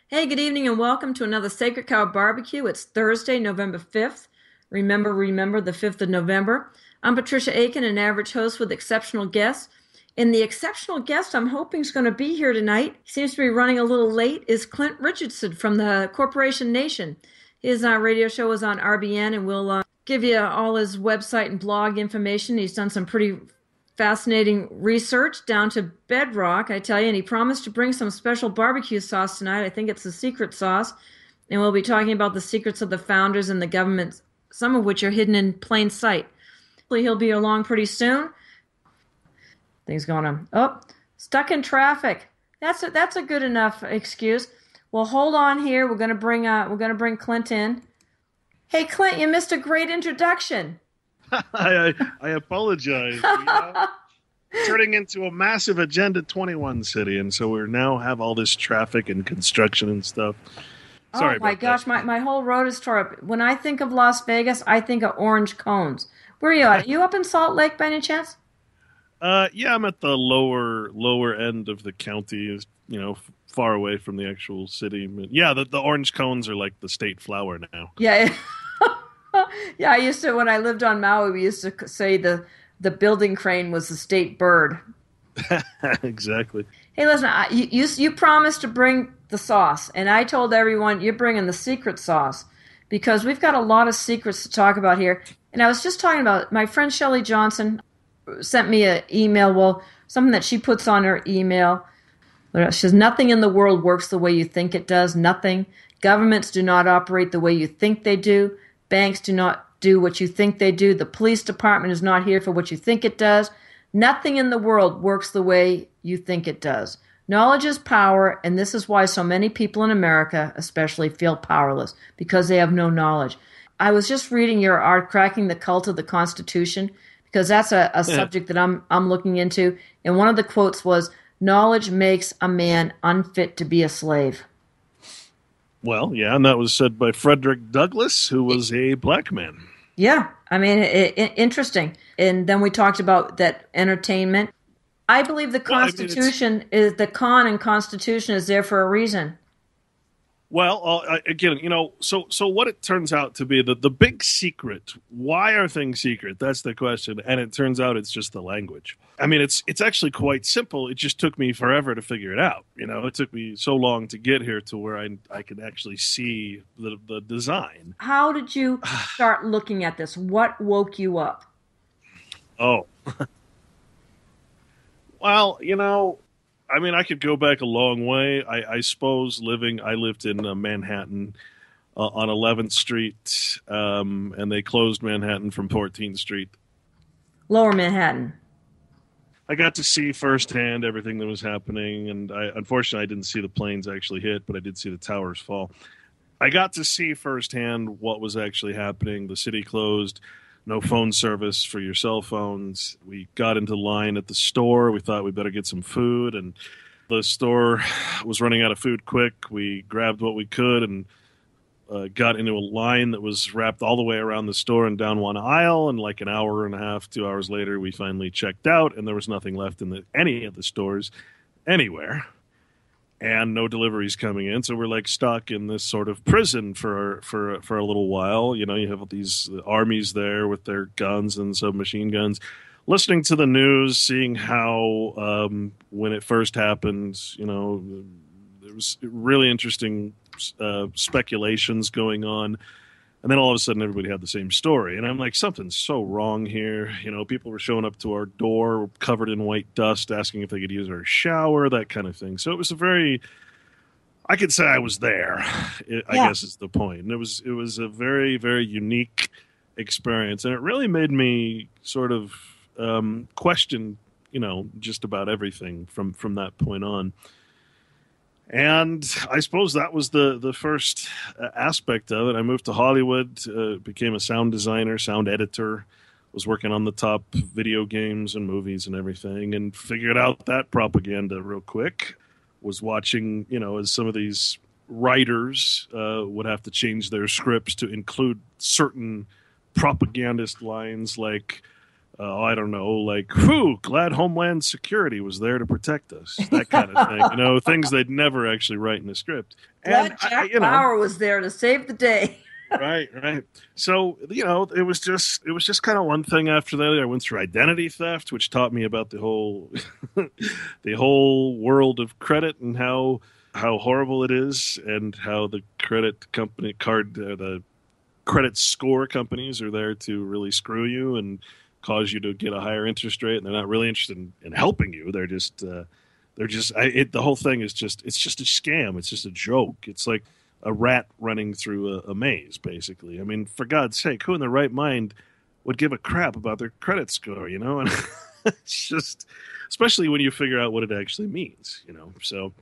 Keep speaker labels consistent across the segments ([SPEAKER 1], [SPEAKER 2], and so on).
[SPEAKER 1] Hey, good evening and welcome to another Sacred Cow Barbecue. It's Thursday, November 5th. Remember, the 5th of November. I'm Patricia Aiken, an average host with exceptional guests. And the exceptional guest I'm hoping is going to be here tonight, he seems to be running a little late, is Clint Richardson from the Corporation Nation. His radio show is on RBN, and we'll give you all his website and blog information. He's done some pretty fascinating research down to bedrock, I tell you, and he promised to bring some special barbecue sauce tonight. I think it's the secret sauce, and we'll be talking about the secrets of the founders and the government, some of which are hidden in plain sight. Hopefully he'll be along pretty soon. Things going on. Oh, stuck in traffic. That's a good enough excuse. Well, hold on here. We're gonna bring Clint in. Hey, Clint, you missed a great introduction.
[SPEAKER 2] I apologize. We are turning into a massive Agenda 21 city, and so we now have all this traffic and construction and stuff. Sorry
[SPEAKER 1] Oh my
[SPEAKER 2] about
[SPEAKER 1] gosh,
[SPEAKER 2] that.
[SPEAKER 1] my whole road is tore up. When I think of Las Vegas, I think of orange cones. Where are you at? Are you up in Salt Lake by any chance?
[SPEAKER 2] Yeah, I'm at the lower end of the county, far away from the actual city. But yeah, the orange cones are like the state flower now.
[SPEAKER 1] Yeah. Yeah, I used to, when I lived on Maui, we used to say the building crane was the state bird.
[SPEAKER 2] Exactly.
[SPEAKER 1] Hey, listen, you promised to bring the sauce, and I told everyone you're bringing the secret sauce because we've got a lot of secrets to talk about here. And I was just talking about my friend Shelley Johnson sent me an email, well, something that she puts on her email. She says, nothing in the world works the way you think it does. Nothing. Governments do not operate the way you think they do. Banks do not do what you think they do. The police department is not here for what you think it does. Nothing in the world works the way you think it does. Knowledge is power, and this is why so many people in America especially feel powerless, because they have no knowledge. I was just reading your art, Cracking the Cult of the Constitution, because that's a subject that I'm looking into. And one of the quotes was, knowledge makes a man unfit to be a slave.
[SPEAKER 2] Well, yeah, and that was said by Frederick Douglass, who was a black man.
[SPEAKER 1] Yeah, I mean, interesting. And then we talked about that entertainment. I believe the
[SPEAKER 2] Well, I mean, it's
[SPEAKER 1] Constitution is the con and Constitution is there for a reason.
[SPEAKER 2] Well, again, so what it turns out to be the big secret. Why are things secret? That's the question, and it turns out it's just the language. I mean, it's actually quite simple. It just took me forever to figure it out. It took me so long to get here to where I could actually see the design.
[SPEAKER 1] How did you start looking at this? What woke you up?
[SPEAKER 2] Oh, well, I mean, I could go back a long way. I suppose I lived in Manhattan on 11th Street, and they closed Manhattan from 14th Street.
[SPEAKER 1] Lower Manhattan.
[SPEAKER 2] I got to see firsthand everything that was happening, and unfortunately, I didn't see the planes actually hit, but I did see the towers fall. I got to see firsthand what was actually happening. The city closed, no phone service for your cell phones. We got into line at the store. We thought we better get some food, and the store was running out of food quick. We grabbed what we could and got into a line that was wrapped all the way around the store and down one aisle. And like an hour and a half, 2 hours later, we finally checked out, and there was nothing left in any of the stores anywhere. And no deliveries coming in, so we're like stuck in this sort of prison for a little while. You have these armies there with their guns and submachine guns, listening to the news, seeing how when it first happened, there was really interesting speculations going on. And then all of a sudden, everybody had the same story. And I'm like, something's so wrong here. People were showing up to our door covered in white dust, asking if they could use our shower, that kind of thing. So it was I could say I was there, I guess is the point. And it was a very, very unique experience. And it really made me sort of question, just about everything from that point on. And I suppose that was the first aspect of it. I moved to Hollywood, became a sound designer, sound editor, was working on the top video games and movies and everything, and figured out that propaganda real quick. Was watching, as some of these writers would have to change their scripts to include certain propagandist lines like I don't know, like, whew, glad Homeland Security was there to protect us, that kind of thing. Things they'd never actually write in the script. And,
[SPEAKER 1] Glad Jack Bauer was there to save the day.
[SPEAKER 2] Right, right. So, it was just kind of one thing after that. I went through identity theft, which taught me about the whole the whole world of credit and how horrible it is, and how the the credit score companies are there to really screw you and cause you to get a higher interest rate, and they're not really interested in helping you. The whole thing is it's just a scam. It's just a joke. It's like a rat running through a maze, basically. I mean, for God's sake, who in their right mind would give a crap about their credit score, And it's just, especially when you figure out what it actually means. So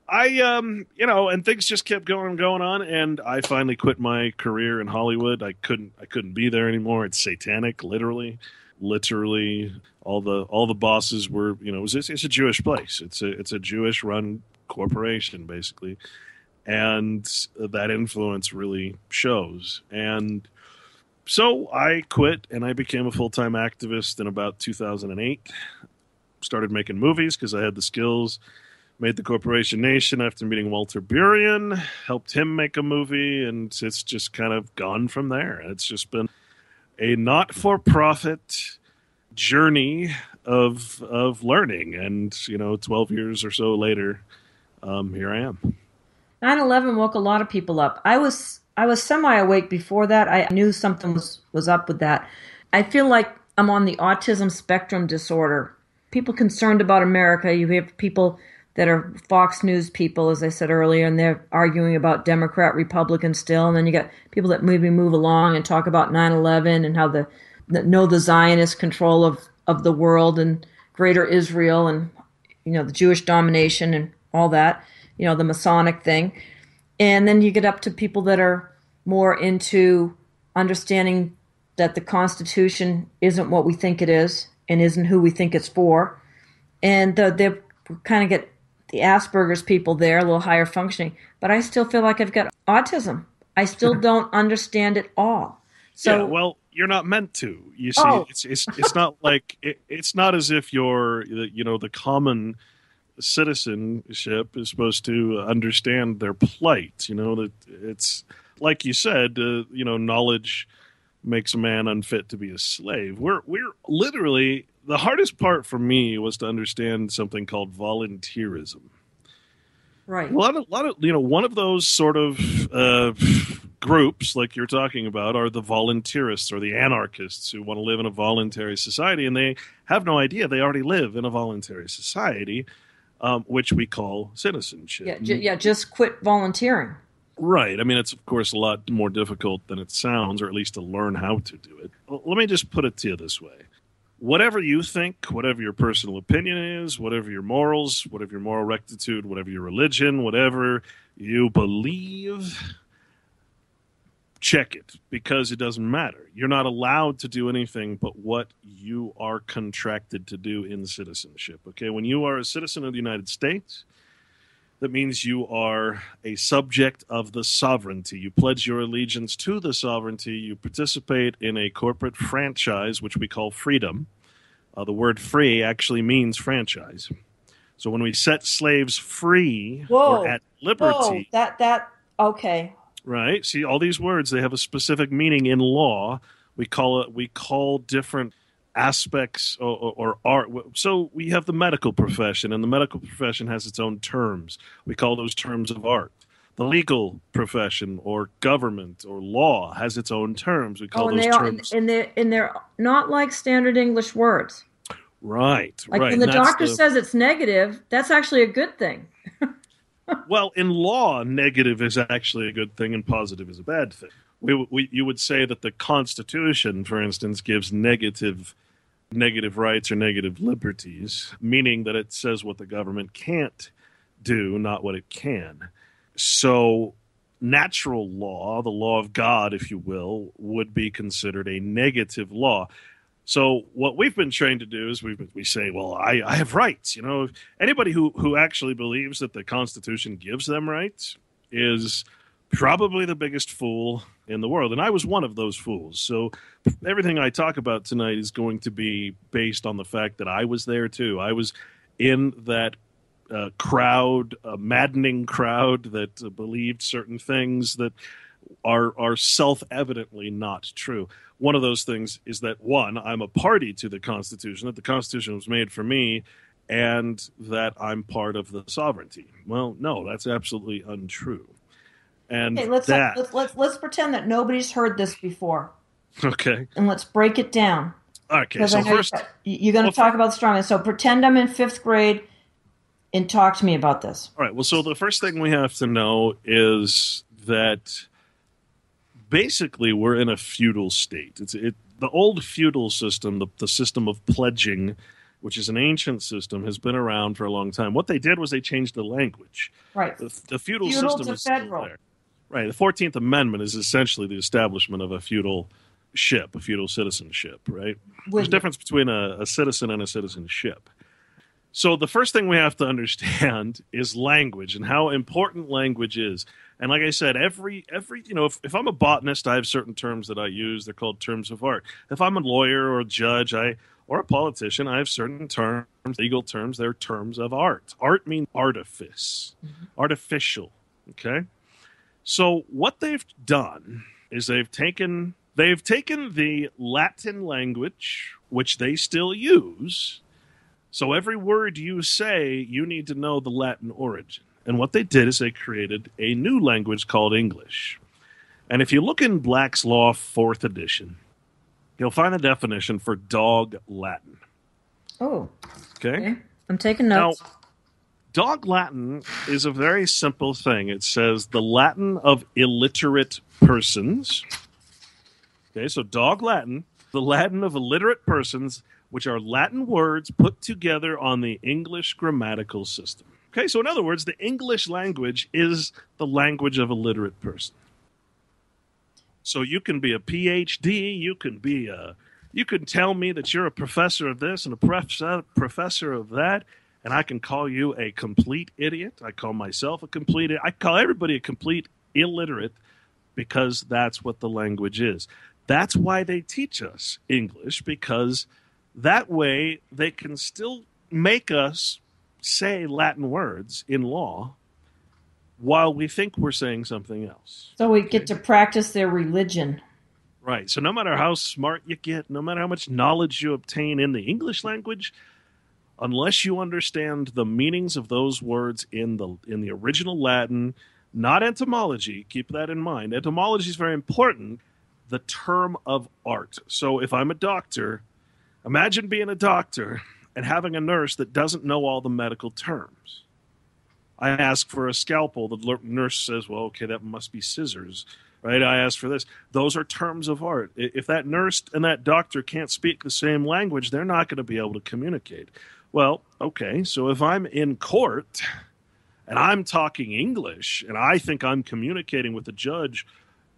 [SPEAKER 2] and things just kept going on, and I finally quit my career in Hollywood. I couldn't be there anymore. It's satanic, literally. All the bosses were, it's a Jewish place. It's a Jewish run corporation, basically. And that influence really shows. And so I quit, and I became a full-time activist in about 2008. Started making movies because I had the skills. Made The Corporation Nation after meeting Walter Burien. Helped him make a movie, and it's just kind of gone from there. It's just been a not-for-profit journey of learning. And, 12 years or so later, here I am.
[SPEAKER 1] 9/11 woke a lot of people up. I was semi-awake before that. I knew something was up with that. I feel like I'm on the autism spectrum disorder. People concerned about America. You have people that are Fox News people, as I said earlier, and they're arguing about Democrat, Republican still. And then you got people that maybe move along and talk about 9/11 and how the Zionist control of the world and greater Israel and, the Jewish domination and all that. The Masonic thing. And then you get up to people that are more into understanding that the Constitution isn't what we think it is and isn't who we think it's for. And they kind of get the Asperger's people there, a little higher functioning. But I still feel like I've got autism. I still don't understand it all. So,
[SPEAKER 2] yeah, well, you're not meant to. You see, it's not like it's not as if you're the common citizenship is supposed to understand their plight. That it's like you said. Knowledge makes a man unfit to be a slave. We're literally, the hardest part for me was to understand something called volunteerism.
[SPEAKER 1] Right.
[SPEAKER 2] A lot of one of those sort of groups like you're talking about are the volunteerists or the anarchists who want to live in a voluntary society, and they have no idea they already live in a voluntary society. Which we call citizenship.
[SPEAKER 1] Just quit volunteering.
[SPEAKER 2] Right. I mean, it's, of course, a lot more difficult than it sounds, or at least to learn how to do it. Let me just put it to you this way. Whatever you think, whatever your personal opinion is, whatever your morals, whatever your moral rectitude, whatever your religion, whatever you believe, check it, because it doesn't matter. You're not allowed to do anything but what you are contracted to do in citizenship. Okay, when you are a citizen of the United States, that means you are a subject of the sovereignty. You pledge your allegiance to the sovereignty. You participate in a corporate franchise, which we call freedom. The word free actually means franchise. So when we set slaves free or at liberty...
[SPEAKER 1] Okay.
[SPEAKER 2] Right. See, all these words, they have a specific meaning in law. We call different aspects or art. So we have the medical profession, and the medical profession has its own terms. We call those terms of art. The legal profession or government or law has its own terms. We call those terms.
[SPEAKER 1] And they're not like standard English words.
[SPEAKER 2] Right.
[SPEAKER 1] Like when the doctor says it's negative, that's actually a good thing.
[SPEAKER 2] Well, in law, negative is actually a good thing and positive is a bad thing. You would say that the Constitution, for instance, gives negative rights or negative liberties, meaning that it says what the government can't do, not what it can. So natural law, the law of God, if you will, would be considered a negative law. So what we've been trained to do is we say, well, I have rights. Anybody who actually believes that the Constitution gives them rights is probably the biggest fool in the world. And I was one of those fools. So everything I talk about tonight is going to be based on the fact that I was there too. I was in that crowd, a maddening crowd that believed certain things that are self-evidently not true. One of those things is that, one, I'm a party to the Constitution, that the Constitution was made for me, and that I'm part of the sovereignty. Well, no, that's absolutely untrue. And
[SPEAKER 1] Okay, let's
[SPEAKER 2] that,
[SPEAKER 1] let's pretend that nobody's heard this before,
[SPEAKER 2] okay.
[SPEAKER 1] and let's break it down
[SPEAKER 2] Okay,
[SPEAKER 1] because I
[SPEAKER 2] so
[SPEAKER 1] know
[SPEAKER 2] first,
[SPEAKER 1] you're going
[SPEAKER 2] well,
[SPEAKER 1] to talk about the strongman. So pretend I'm in fifth grade and talk to me about this.
[SPEAKER 2] all right, well, so the first thing we have to know is that basically we're in a feudal state. The old feudal system, the system of pledging, which is an ancient system, has been around for a long time. What they did was they changed the language.
[SPEAKER 1] Right.
[SPEAKER 2] The feudal
[SPEAKER 1] Feudal
[SPEAKER 2] system
[SPEAKER 1] to
[SPEAKER 2] is still
[SPEAKER 1] federal.
[SPEAKER 2] there. Right. The 14th Amendment is essentially the establishment of a feudal ship, a feudal citizenship, right? There's a difference between a citizen and a citizenship. So the first thing we have to understand is language and how important language is. And like I said, every if I'm a botanist, I have certain terms that I use. They're called terms of art. If I'm a lawyer or a judge, or a politician, I have certain terms, legal terms. They're terms of art. Art means artifice, artificial. Okay. So what they've done is they've taken the Latin language, which they still use. So every word you say, you need to know the Latin origin. And what they did is they created a new language called English. And if you look in Black's Law, 4th edition, you'll find a definition for dog Latin.
[SPEAKER 1] Oh,
[SPEAKER 2] Okay?
[SPEAKER 1] I'm taking notes.
[SPEAKER 2] Now, dog Latin is a very simple thing. It says the Latin of illiterate persons. Okay, so dog Latin, the Latin of illiterate persons, which are Latin words put together on the English grammatical system. Okay, so in other words, the English language is the language of a literate person. So you can be a PhD, you can tell me that you're a professor of this and a professor of that, and I can call you a complete idiot. I call myself a complete idiot. I call everybody a complete illiterate because that's what the language is. That's why they teach us English, because that way they can still make us say Latin words in law while we think we're saying something else.
[SPEAKER 1] So we get to practice their religion.
[SPEAKER 2] Right. So no matter how smart you get, no matter how much knowledge you obtain in the English language, unless you understand the meanings of those words in the original Latin, not etymology, keep that in mind. Etymology is very important. The term of art. So if I'm a doctor, imagine being a doctor and having a nurse that doesn't know all the medical terms. I ask for a scalpel. The nurse says, well, okay, that must be scissors, right? I ask for this. Those are terms of art. If that nurse and that doctor can't speak the same language, they're not going to be able to communicate. Well, okay, so if I'm in court and I'm talking English and I think I'm communicating with the judge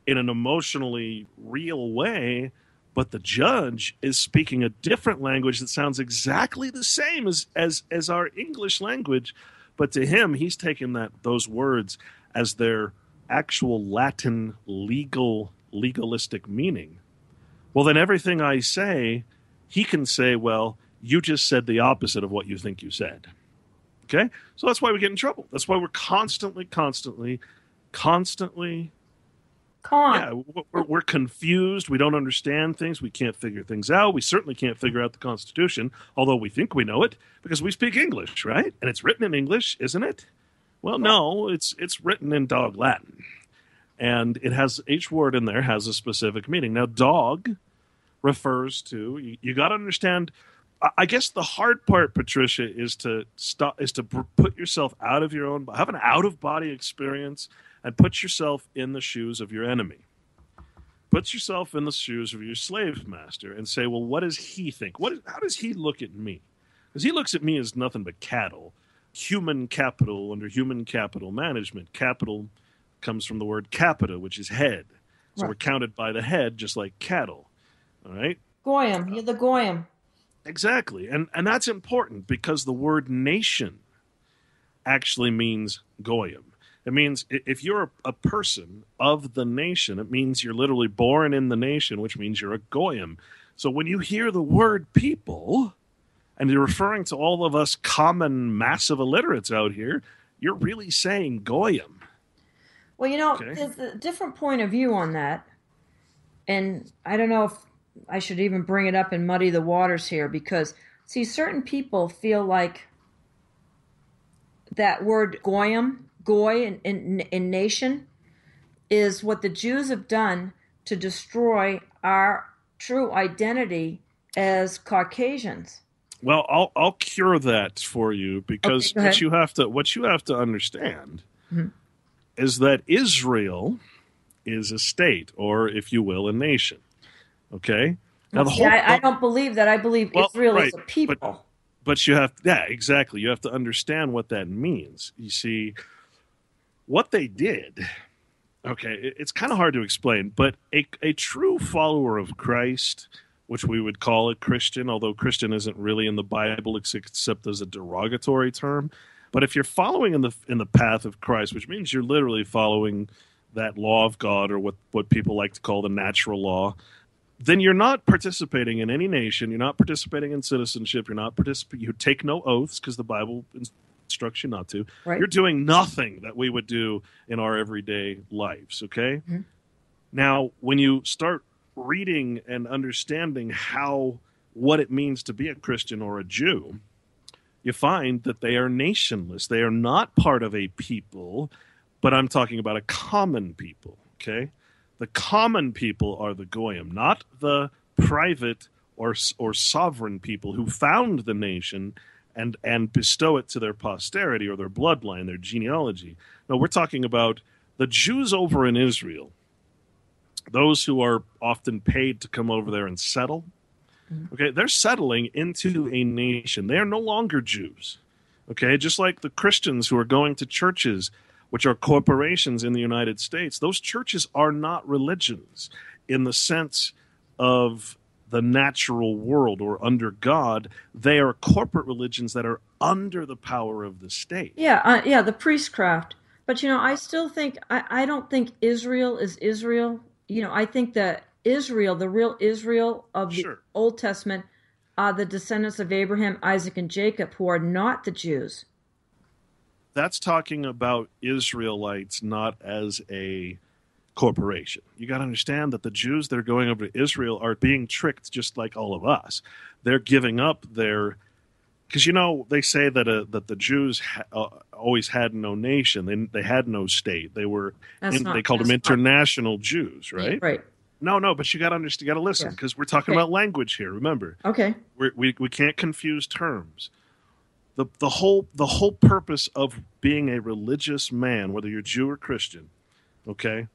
[SPEAKER 2] in an emotionally real way, but the judge is speaking a different language that sounds exactly the same as our English language, but to him, he's taken those words as their actual Latin legalistic meaning. Well, then everything I say, he can say, well, you just said the opposite of what you think you said. Okay? So that's why we get in trouble. That's why we're constantly yeah, we're confused. We don't understand things. We can't figure things out. We certainly can't figure out the Constitution, although we think we know it because we speak English, right? And it's written in English, isn't it? Well, no, it's written in dog Latin. And it has, each word in there has a specific meaning. Now, dog refers to, you got to understand, I guess the hard part, Patricia, is to put yourself out of your own, have an out-of-body experience and put yourself in the shoes of your enemy. Put yourself in the shoes of your slave master and say, well, what does he think? How does he look at me? Because he looks at me as nothing but cattle. Human capital under human capital management. Capital comes from the word capita, which is head. So right. We're counted by the head just like cattle. All right?
[SPEAKER 1] Goyim. You're the Goyim.
[SPEAKER 2] Exactly. And that's important because the word nation actually means Goyim. It means if you're a person of the nation, it means you're literally born in the nation, which means you're a goyim. So when you hear the word people, and you're referring to all of us common massive illiterates out here, you're really saying goyim.
[SPEAKER 1] Well,
[SPEAKER 2] Okay.
[SPEAKER 1] there's a different point of view on that. And I don't know if I should even bring it up and muddy the waters here because, see, certain people feel like that word goyim, goy in nation, is what the Jews have done to destroy our true identity as Caucasians.
[SPEAKER 2] Well, I'll cure that for you
[SPEAKER 1] Okay,
[SPEAKER 2] because
[SPEAKER 1] go ahead.
[SPEAKER 2] what you have to understand
[SPEAKER 1] Mhm.
[SPEAKER 2] is that Israel is a state, or if you will, a nation. Okay. Now
[SPEAKER 1] Well,
[SPEAKER 2] the
[SPEAKER 1] see,
[SPEAKER 2] whole
[SPEAKER 1] I don't believe that. I believe
[SPEAKER 2] well,
[SPEAKER 1] Israel is
[SPEAKER 2] right,
[SPEAKER 1] a
[SPEAKER 2] but
[SPEAKER 1] people.
[SPEAKER 2] you have, yeah, exactly. You have to understand what that means. You see, what they did. Okay, it's kind of hard to explain, but a true follower of Christ, which we would call a Christian, although Christian isn't really in the Bible except as a derogatory term. But if you're following in the path of Christ, which means you're literally following that law of God, or what people like to call the natural law, then you're not participating in any nation. You're not participating in citizenship. You're not participating. You take no oaths because the Bible instructs you not to.
[SPEAKER 1] Right?
[SPEAKER 2] You're doing nothing that we would do in our everyday lives. Okay.
[SPEAKER 1] Mhm.
[SPEAKER 2] Now, when you start reading and understanding what it means to be a Christian or a Jew, you find that they are nationless. They are not part of a people, but I'm talking about a common people. Okay, the common people are the goyim, not the private or sovereign people who found the nation and bestow it to their posterity or their bloodline, their genealogy. No, we're talking about the Jews over in Israel, those who are often paid to come over there and settle.
[SPEAKER 1] Mhm.
[SPEAKER 2] Okay, they're settling into a nation. They are no longer Jews. Okay, just like the Christians who are going to churches, which are corporations in the United States, those churches are not religions in the sense of the natural world or under God. They are corporate religions that are under the power of the state.
[SPEAKER 1] Yeah, yeah, the priestcraft. But I still think I don't think Israel is Israel. I think that Israel, the real Israel of the
[SPEAKER 2] Sure,
[SPEAKER 1] Old Testament, are the descendants of Abraham, Isaac, and Jacob, who are not the Jews.
[SPEAKER 2] that's talking about Israelites not as a corporation. You got to understand that the Jews that are going over to Israel are being tricked just like all of us. They're giving up their, because they say that that the Jews always had no nation. They had no state. They called them
[SPEAKER 1] That's not.
[SPEAKER 2] international Jews,
[SPEAKER 1] Yeah,
[SPEAKER 2] right?
[SPEAKER 1] right.
[SPEAKER 2] No, but you got to understand. You got to listen
[SPEAKER 1] Yeah.
[SPEAKER 2] because we're talking
[SPEAKER 1] Okay.
[SPEAKER 2] about language here. Remember,
[SPEAKER 1] Okay.
[SPEAKER 2] we can't confuse terms. The whole purpose of being a religious man, whether you're Jew or Christian, okay,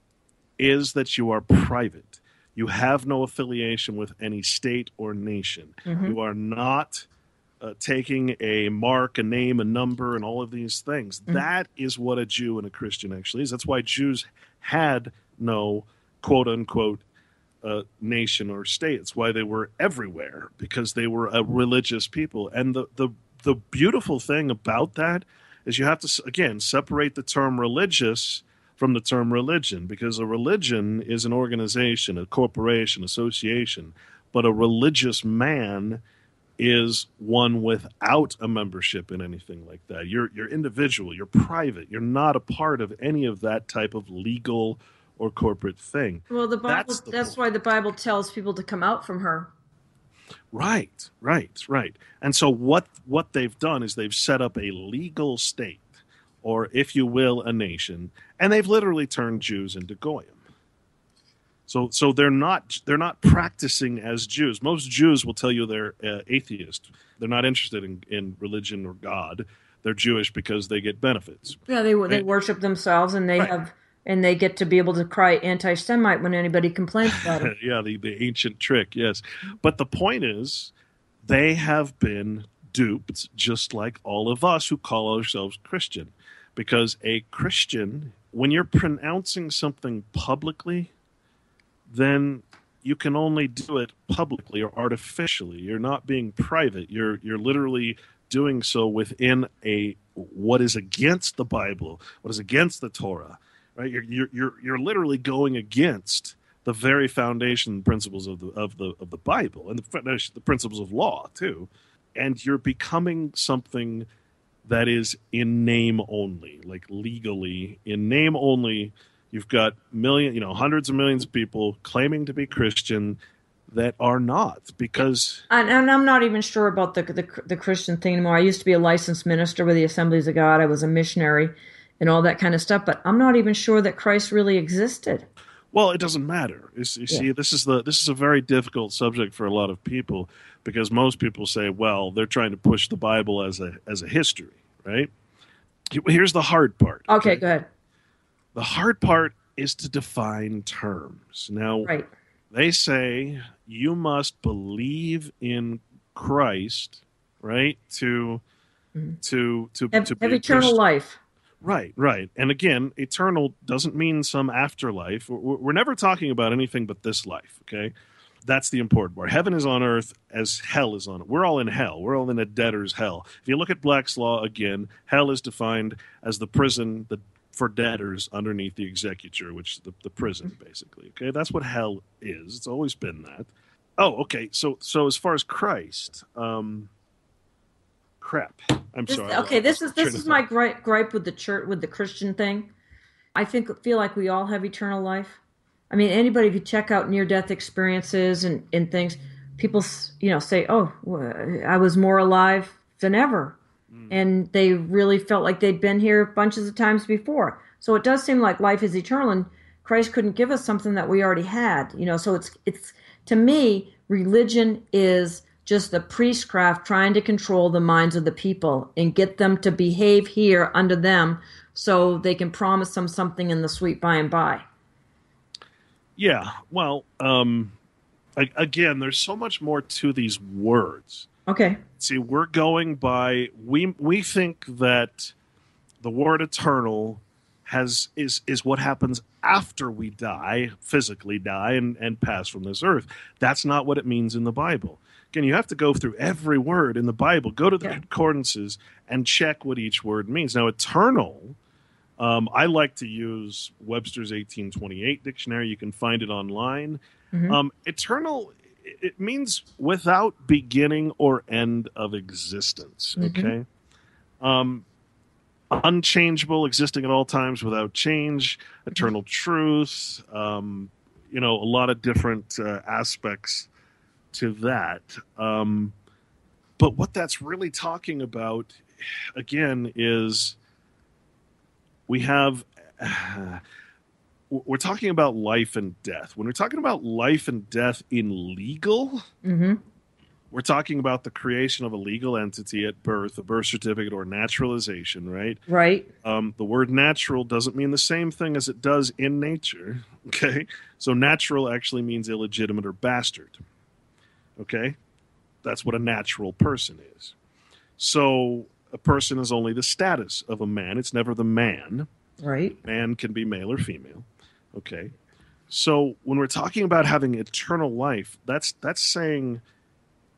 [SPEAKER 2] is that you are private. You have no affiliation with any state or nation.
[SPEAKER 1] Hmm.
[SPEAKER 2] You are not taking a mark, a name, a number, and all of these things.
[SPEAKER 1] Hmm.
[SPEAKER 2] That is what a Jew and a Christian actually is. That's why Jews had no quote unquote nation or state. It's why they were everywhere because they were a religious people. And the beautiful thing about that is you have to again separate the term religious from the term religion because a religion is an organization, a corporation, association, but a religious man is one without a membership in anything like that. You're individual, you're private, you're not a part of any of that type of legal or corporate thing.
[SPEAKER 1] Well,
[SPEAKER 2] That's the
[SPEAKER 1] that's
[SPEAKER 2] point.
[SPEAKER 1] why the Bible tells people to come out from her.
[SPEAKER 2] Right, right, right. And so what they've done is they've set up a legal state, or if you will, a nation, and they've literally turned Jews into goyim. So they're not practicing as Jews. Most Jews will tell you they're atheist. They're not interested in religion or God. They're Jewish because they get benefits.
[SPEAKER 1] Yeah, they
[SPEAKER 2] Right?
[SPEAKER 1] worship themselves, and
[SPEAKER 2] Right.
[SPEAKER 1] they get to be able to cry anti-Semite when anybody complains about them.
[SPEAKER 2] Yeah, the ancient trick, yes. But the point is, they have been duped just like all of us who call ourselves Christian. Because a Christian, when you're pronouncing something publicly, then you can only do it publicly or artificially. You're not being private. You're literally doing so within a what is against the Bible, what is against the Torah, right? You're literally going against the very foundation principles of the Bible and the principles of law too, and you're becoming something that is in name only, like legally in name only. You've got hundreds of millions of people claiming to be Christian that are not, because
[SPEAKER 1] And I'm not even sure about the Christian thing anymore. I used to be a licensed minister with the Assemblies of God. I was a missionary and all that kind of stuff, but I'm not even sure that Christ really existed.
[SPEAKER 2] well, it doesn't matter. You
[SPEAKER 1] Yeah.
[SPEAKER 2] see, this is a very difficult subject for a lot of people, because most people say, well, they're trying to push the Bible as a history, right? Here's the hard part.
[SPEAKER 1] Okay,
[SPEAKER 2] Okay,
[SPEAKER 1] go ahead.
[SPEAKER 2] the hard part is to define terms. Now,
[SPEAKER 1] Right.
[SPEAKER 2] they say you must believe in Christ, right?
[SPEAKER 1] Mhm.
[SPEAKER 2] To be
[SPEAKER 1] Have
[SPEAKER 2] a
[SPEAKER 1] eternal
[SPEAKER 2] Christian.
[SPEAKER 1] life.
[SPEAKER 2] Right, right. And again, eternal doesn't mean some afterlife. We're never talking about anything but this life, okay? That's the important part. Heaven is on earth as hell is on it. We're all in hell. We're all in a debtor's hell. If you look at Black's Law again, hell is defined as the prison for debtors underneath the executor, which is the prison, basically. Okay, that's what hell is. It's always been that. Oh, okay. So as far as Christ, crap. I'm sorry. I
[SPEAKER 1] This
[SPEAKER 2] lost my
[SPEAKER 1] is
[SPEAKER 2] train of
[SPEAKER 1] my
[SPEAKER 2] thought.
[SPEAKER 1] gripe with the church, with the Christian thing. I feel like we all have eternal life. I mean, anybody, if you check out near death experiences and things, people say, "Oh, I was more alive than ever,"
[SPEAKER 2] Mm.
[SPEAKER 1] and they really felt like they'd been here bunches of times before. So it does seem like life is eternal, and Christ couldn't give us something that we already had. So it's to me, religion is just the priestcraft trying to control the minds of the people and get them to behave here under them so they can promise them something in the sweet by and by.
[SPEAKER 2] Yeah. Well, again, there's so much more to these words.
[SPEAKER 1] Okay.
[SPEAKER 2] See, we're going by we think that the word eternal is what happens after we die, physically die, and pass from this earth. That's not what it means in the Bible. Again, you have to go through every word in the Bible, go to the
[SPEAKER 1] Yeah.
[SPEAKER 2] concordances, and check what each word means. Now, eternal, I like to use Webster's 1828 dictionary. You can find it online.
[SPEAKER 1] Hmm.
[SPEAKER 2] Eternal, it means without beginning or end of existence.
[SPEAKER 1] Hmm.
[SPEAKER 2] Okay. Unchangeable, existing at all times without change, eternal truth. A lot of different aspects to that. But what that's really talking about, again, is we have. We're talking about life and death. When we're talking about life and death in legal,
[SPEAKER 1] Hmm.
[SPEAKER 2] we're talking about the creation of a legal entity at birth, a birth certificate, or naturalization, right?
[SPEAKER 1] Right.
[SPEAKER 2] The word natural doesn't mean the same thing as it does in nature, okay? So natural actually means illegitimate or bastard, okay? That's what a natural person is. So a person is only the status of a man. It's never the man.
[SPEAKER 1] Right.
[SPEAKER 2] Man can be male or female, okay? So when we're talking about having eternal life, that's saying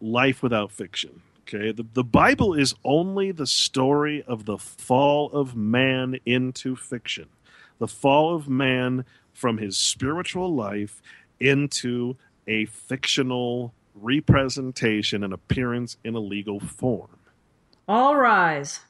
[SPEAKER 2] life without fiction. Okay, the Bible is only the story of the fall of man into fiction, the fall of man from his spiritual life into a fictional representation and appearance in a legal form.
[SPEAKER 1] All rise.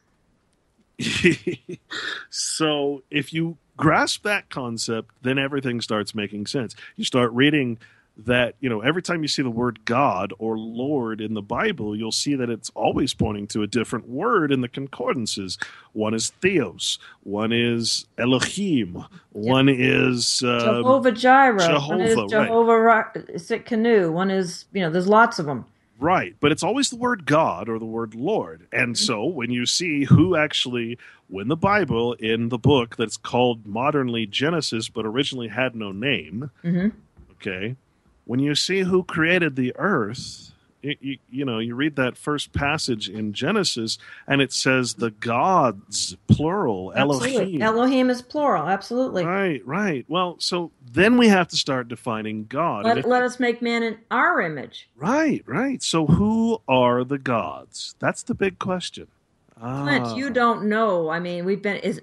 [SPEAKER 2] So if you grasp that concept, then everything starts making sense. You start reading that, every time you see the word God or Lord in the Bible, you'll see that it's always pointing to a different word in the concordances. One is Theos, one is Elohim,
[SPEAKER 1] Yeah.
[SPEAKER 2] one is
[SPEAKER 1] Jehovah Jireh. One is
[SPEAKER 2] Jehovah, right?
[SPEAKER 1] Jehovah Canoe. One is, there's lots of them.
[SPEAKER 2] Right, but it's always the word God or the word Lord. And
[SPEAKER 1] Hmm.
[SPEAKER 2] so when you see who actually, when the Bible in the book that's called modernly Genesis but originally had no name,
[SPEAKER 1] Hmm.
[SPEAKER 2] okay, when you see who created the earth, you read that first passage in Genesis and it says the gods, plural,
[SPEAKER 1] Absolutely.
[SPEAKER 2] Elohim.
[SPEAKER 1] Elohim is plural. Absolutely.
[SPEAKER 2] Right, right. Well, so then we have to start defining God. And
[SPEAKER 1] Let us make man in our image.
[SPEAKER 2] right, right. So who are the gods? That's the big question.
[SPEAKER 1] Clint, you
[SPEAKER 2] Ah.
[SPEAKER 1] don't know. I mean, is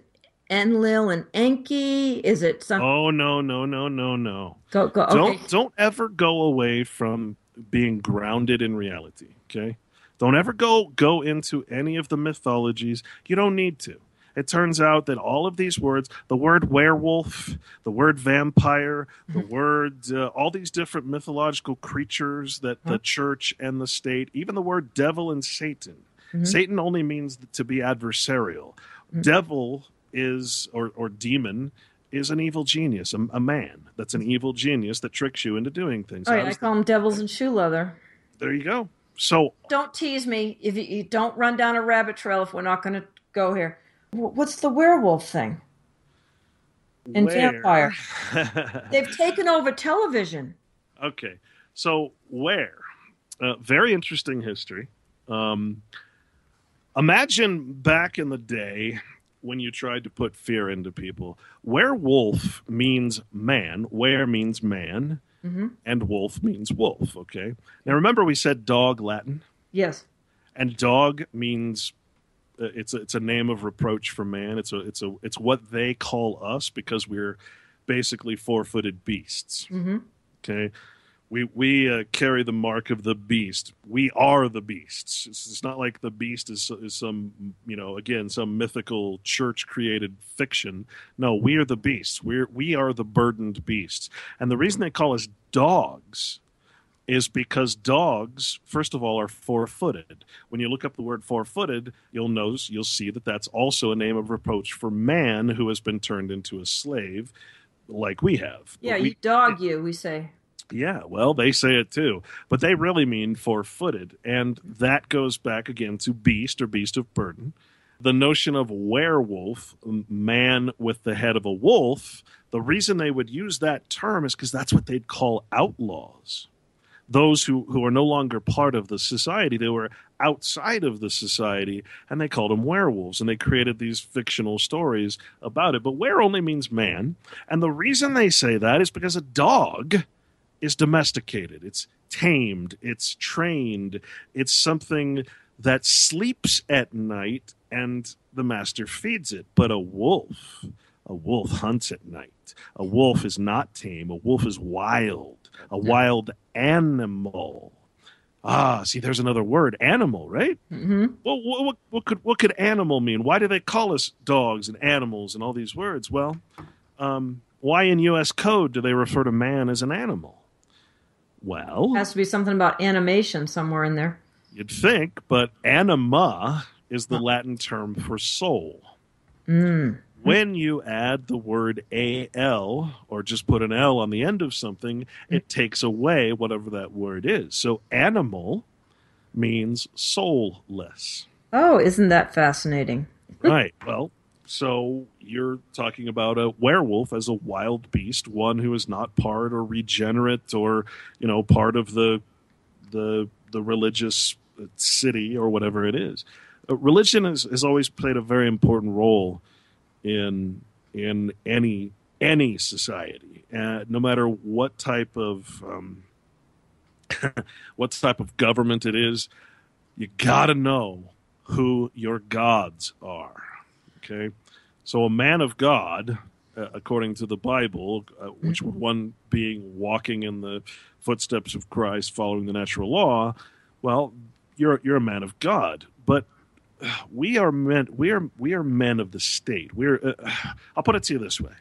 [SPEAKER 1] Enlil and Enki? Is it some,
[SPEAKER 2] Oh no, no, no, no, no.
[SPEAKER 1] go, okay.
[SPEAKER 2] Don't ever go away from being grounded in reality, okay? Don't ever go into any of the mythologies. You don't need to. It turns out that all of these words, the word werewolf, the word vampire, the word all these different mythological creatures that the church and the state, even the word devil and Satan.
[SPEAKER 1] Mm-hmm.
[SPEAKER 2] Satan only means to be adversarial. Devil is or demon is an evil genius, a man that's an evil genius that tricks you into doing things.
[SPEAKER 1] Oh
[SPEAKER 2] How
[SPEAKER 1] yeah, I
[SPEAKER 2] does that?
[SPEAKER 1] call them devils in shoe leather.
[SPEAKER 2] There you go. So,
[SPEAKER 1] Don't tease me if you don't run down a rabbit trail if we're not going to go here. What's the werewolf thing and
[SPEAKER 2] where?
[SPEAKER 1] vampire? They've taken over television.
[SPEAKER 2] Okay. So, where? Very interesting history. Um, Imagine back in the day when you tried to put fear into people. Werewolf means man, were means man,
[SPEAKER 1] Hmm.
[SPEAKER 2] and wolf means wolf. Okay. Now, remember we said dog Latin?
[SPEAKER 1] Yes.
[SPEAKER 2] And dog means it's a name of reproach for man. It's what they call us because we're basically four-footed beasts.
[SPEAKER 1] Hmm.
[SPEAKER 2] Okay, we carry the mark of the beast. We are the beasts. It's not like the beast is some again some mythical church created fiction. No, we are the beasts. We are the burdened beasts. And the reason they call us dogs is because dogs, first of all, are four-footed. When you look up the word four-footed, you'll see that that's also a name of reproach for man who has been turned into a slave, like we have.
[SPEAKER 1] Yeah, you dog you, we say.
[SPEAKER 2] Yeah, well, they say it too, but they really mean four-footed, and that goes back again to beast or beast of burden. The notion of werewolf, man with the head of a wolf, the reason they would use that term is because that's what they'd call outlaws. Those who are no longer part of the society, they were outside of the society, and they called them werewolves, and they created these fictional stories about it. But were only means man, and the reason they say that is because a dog is domesticated, it's tamed, it's trained, it's something that sleeps at night, and the master feeds it. But a wolf hunts at night. A wolf is not tame. A wolf is wild. A wild animal. Ah, see, there's another word, animal, right?
[SPEAKER 1] Hmm.
[SPEAKER 2] Well, what could animal mean? Why do they call us dogs and animals and all these words? Well, why in U.S. code do they refer to man as an animal? Well,
[SPEAKER 1] Has to be something about animation somewhere in there.
[SPEAKER 2] you'd think, but anima is the Latin term for soul.
[SPEAKER 1] Mm.
[SPEAKER 2] When you add the word al or just put an L on the end of something, it takes away whatever that word is. So animal means soulless.
[SPEAKER 1] Oh, isn't that fascinating?
[SPEAKER 2] Right. Well, so you're talking about a werewolf as a wild beast, one who is not part or regenerate or, part of the religious city or whatever it is. Religion has always played a very important role in any society, no matter what type of what type of government it is. You got to know who your gods are. Okay, so a man of God, according to the Bible, which would one being walking in the footsteps of Christ, following the natural law. Well, you're a man of God, but we are men of the state. I'll put it to you this way.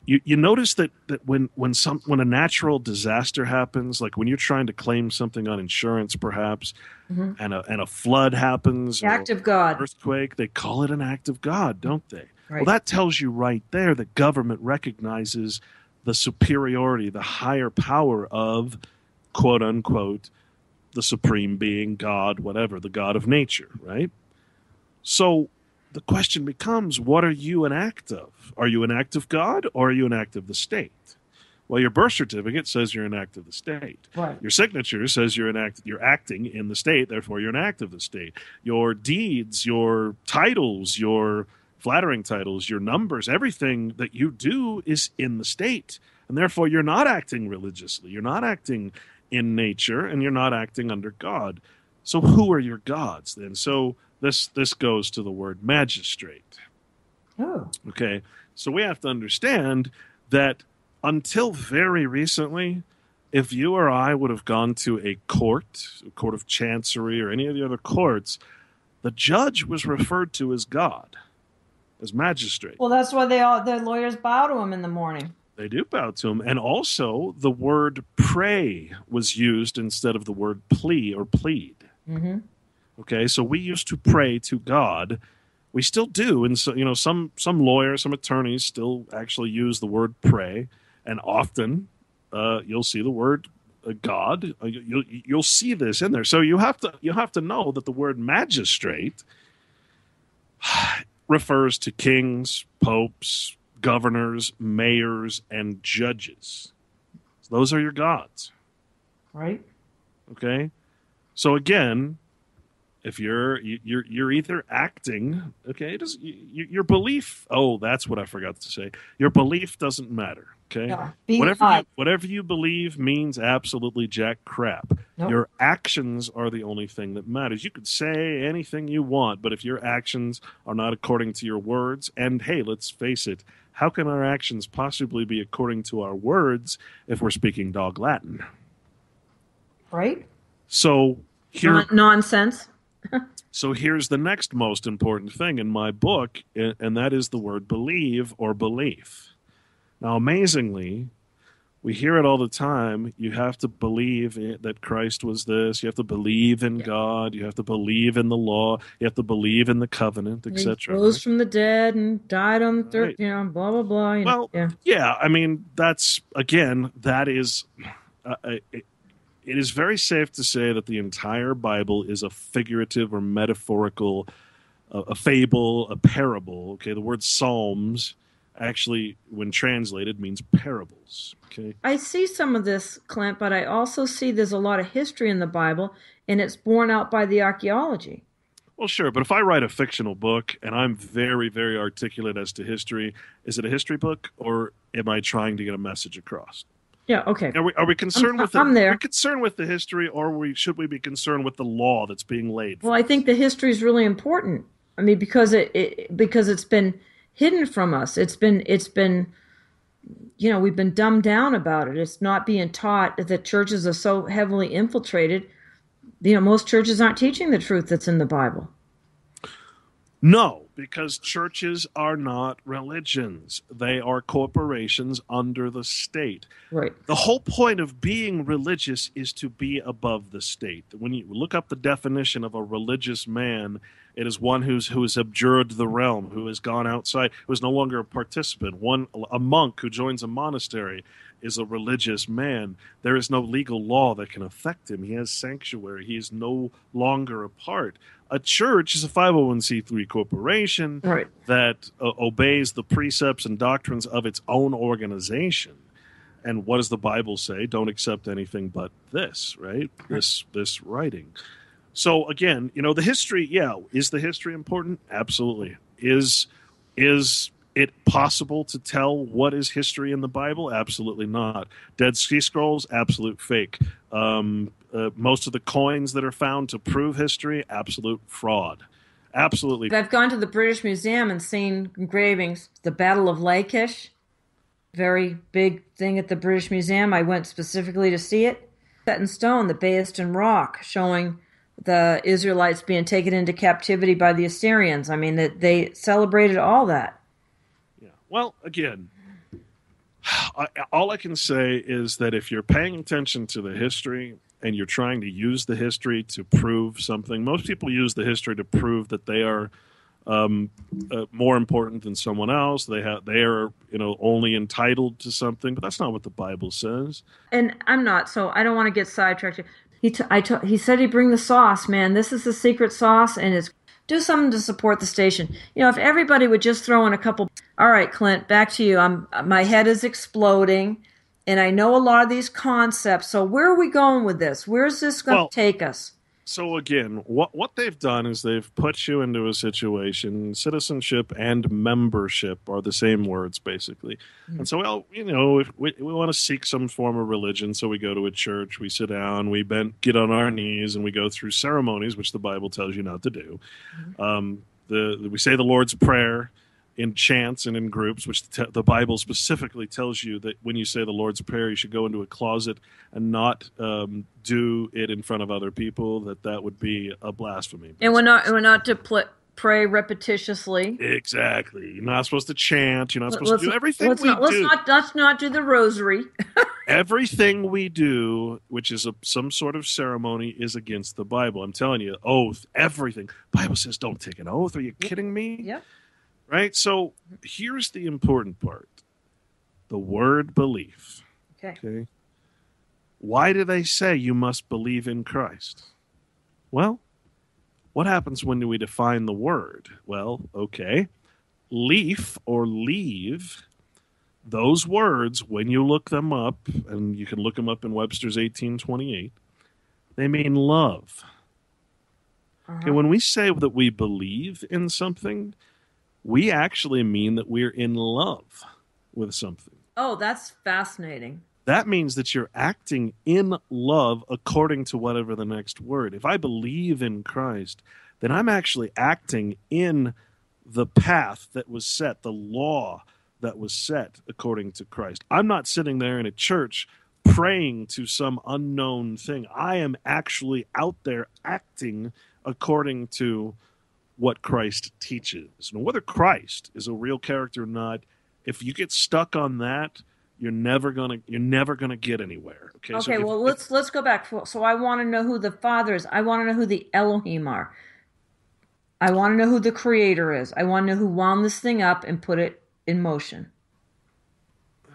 [SPEAKER 2] You notice that when a natural disaster happens, like when you're trying to claim something on insurance, perhaps,
[SPEAKER 1] Hmm.
[SPEAKER 2] and a flood happens,
[SPEAKER 1] The
[SPEAKER 2] or
[SPEAKER 1] act of God.
[SPEAKER 2] earthquake, they call it an act of God, don't they? Well,
[SPEAKER 1] Right.
[SPEAKER 2] that tells you right there that government recognizes the superiority, the higher power of quote unquote the supreme being, God, whatever, the God of nature, right? So the question becomes, what are you an act of? Are you an act of God or are you an act of the state? Well, your birth certificate says you're an act of the state.
[SPEAKER 1] Right.
[SPEAKER 2] Your signature says you're acting in the state, therefore you're an act of the state. Your deeds, your titles, your flattering titles, your numbers, everything that you do is in the state. And therefore you're not acting religiously. You're not acting in nature and you're not acting under God. So who are your gods then? So This goes to the word magistrate.
[SPEAKER 1] Oh.
[SPEAKER 2] Okay, so we have to understand that until very recently, if you or I would have gone to a court of chancery, or any of the other courts, the judge was referred to as God, as magistrate.
[SPEAKER 1] Well, that's why the lawyers bow to him in the morning.
[SPEAKER 2] They do bow to him. And also, the word pray was used instead of the word plea or plead.
[SPEAKER 1] Mm-hmm.
[SPEAKER 2] Okay, so we used to pray to God. We still do. And so, some lawyers, some attorneys still actually use the word pray. And often you'll see the word God. You'll see this in there. So you have to know that the word magistrate refers to kings, popes, governors, mayors, and judges. So those are your gods.
[SPEAKER 1] Right.
[SPEAKER 2] Okay? So again, if you're either acting, okay, your belief, that's what I forgot to say. Your belief doesn't matter, okay?
[SPEAKER 1] Yeah.
[SPEAKER 2] Whatever you believe means absolutely jack crap.
[SPEAKER 1] Nope.
[SPEAKER 2] Your actions are the only thing that matters. You could say anything you want, but if your actions are not according to your words, and hey, let's face it, how can our actions possibly be according to our words if we're speaking dog Latin?
[SPEAKER 1] Right.
[SPEAKER 2] So here,
[SPEAKER 1] nonsense.
[SPEAKER 2] So here's the next most important thing in my book, and that is the word believe or belief. Now, amazingly, we hear it all the time. You have to believe that Christ was this. You have to believe in God. You have to believe in the law. You have to believe in the covenant, etc.
[SPEAKER 1] He rose from the dead and died on the third, blah, blah, blah.
[SPEAKER 2] Well, yeah, I mean, that is... it is very safe to say that the entire Bible is a figurative or metaphorical, a fable, a parable. Okay, the word Psalms actually, when translated, means parables. Okay,
[SPEAKER 1] I see some of this, Clint, but I also see there's a lot of history in the Bible, and it's borne out by the archaeology.
[SPEAKER 2] Well, sure, but if I write a fictional book and I'm very, very articulate as to history, is it a history book, or am I trying to get a message across?
[SPEAKER 1] Yeah. Okay.
[SPEAKER 2] Are we concerned with
[SPEAKER 1] I'm there.
[SPEAKER 2] Are we concerned with the history, or should we be concerned with the law that's being laid?
[SPEAKER 1] Well, I think the history is really important. I mean, because it's been hidden from us. It's been we've been dumbed down about it. It's not being taught. That churches are so heavily infiltrated. Most churches aren't teaching the truth that's in the Bible.
[SPEAKER 2] No, because churches are not religions. They are corporations under the state.
[SPEAKER 1] Right.
[SPEAKER 2] The whole point of being religious is to be above the state. When you look up the definition of a religious man, it is one who has abjured the realm, who has gone outside, who is no longer a participant. A monk who joins a monastery is a religious man. There is no legal law that can affect him. He has sanctuary. He is no longer a part. A church is a 501c3 corporation that obeys the precepts and doctrines of its own organization. And what does the Bible say? Don't accept anything but this, right? This writing. So again, the history, is the history important? Absolutely. Is it possible to tell what is history in the Bible? Absolutely not. Dead Sea Scrolls, absolute fake. Most of the coins that are found to prove history, absolute fraud. Absolutely.
[SPEAKER 1] I've gone to the British Museum and seen engravings. The Battle of Lachish, very big thing at the British Museum. I went specifically to see it. Set in stone, the Bayeston Rock, showing the Israelites being taken into captivity by the Assyrians. I mean, that they celebrated all that.
[SPEAKER 2] Yeah. Well, again, all I can say is that if you're paying attention to the history and you're trying to use the history to prove something, most people use the history to prove that they are more important than someone else. They are only entitled to something, but that's not what the Bible says.
[SPEAKER 1] And I'm not, so I don't want to get sidetracked. He said he'd bring the sauce, man. This is the secret sauce, and it's do something to support the station. If everybody would just throw in a couple. All right, Clint, back to you. My head is exploding, and I know a lot of these concepts. So where are we going with this? Where's this going to take us?
[SPEAKER 2] So again, what they've done is they've put you into a situation. Citizenship and membership are the same words, basically.
[SPEAKER 1] Mhm.
[SPEAKER 2] And so, well, if we want to seek some form of religion, so we go to a church, we sit down, get on our knees, and we go through ceremonies, which the Bible tells you not to do.
[SPEAKER 1] Mhm.
[SPEAKER 2] We say the Lord's Prayer in chants and in groups, which the Bible specifically tells you that when you say the Lord's Prayer, you should go into a closet and not do it in front of other people. That would be a blasphemy.
[SPEAKER 1] And
[SPEAKER 2] Basically.
[SPEAKER 1] we're not to pray repetitiously.
[SPEAKER 2] Exactly. You're not supposed to chant. You're not
[SPEAKER 1] Let-
[SPEAKER 2] supposed to
[SPEAKER 1] Let's
[SPEAKER 2] do everything we
[SPEAKER 1] let's
[SPEAKER 2] do.
[SPEAKER 1] not do the rosary.
[SPEAKER 2] Everything we do, which is some sort of ceremony, is against the Bible. I'm telling you, oath, everything. Bible says don't take an oath. Are you kidding me?
[SPEAKER 1] Yep.
[SPEAKER 2] Right? So here's the important part. The word belief.
[SPEAKER 1] Okay.
[SPEAKER 2] Okay. Why do they say you must believe in Christ? Well, what happens when we define the word? Well, okay. Leaf or leave, those words, when you look them up, and you can look them up in Webster's 1828, they mean love. Okay,
[SPEAKER 1] Uh-huh.
[SPEAKER 2] when we say that we believe in something, we actually mean that we're in love with something.
[SPEAKER 1] Oh, that's fascinating.
[SPEAKER 2] That means that you're acting in love according to whatever the next word. If I believe in Christ, then I'm actually acting in the path that was set, the law that was set according to Christ. I'm not sitting there in a church praying to some unknown thing. I am actually out there acting according to what Christ teaches. Now, whether Christ is a real character or not, if you get stuck on that, you're never gonna get anywhere. Okay, so
[SPEAKER 1] Okay, well let's go back. So I want to know who the Father is. I want to know who the Elohim are. I want to know who the Creator is. I want to know who wound this thing up and put it in motion.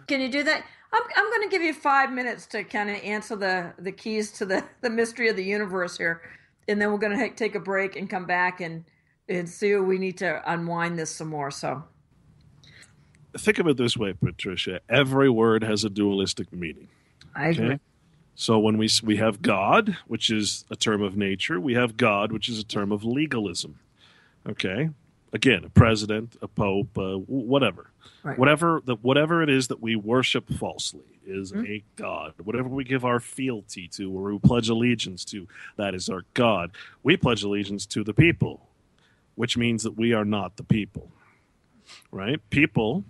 [SPEAKER 1] Can you do that? I'm going to give you 5 minutes to kind of answer the keys to the mystery of the universe here, and then we're going to take a break and come back and see if we need to unwind this some more. So
[SPEAKER 2] think of it this way, Patricia. Every word has a dualistic meaning.
[SPEAKER 1] I agree.
[SPEAKER 2] Okay, so when we have God, which is a term of nature, we have God, which is a term of legalism. Okay, again, a president, a pope, whatever.
[SPEAKER 1] Right.
[SPEAKER 2] Whatever it is that we worship falsely is
[SPEAKER 1] Mhm.
[SPEAKER 2] a god. Whatever we give our fealty to or we pledge allegiance to, that is our god. We pledge allegiance to the people, which means that we are not the people. Right? People,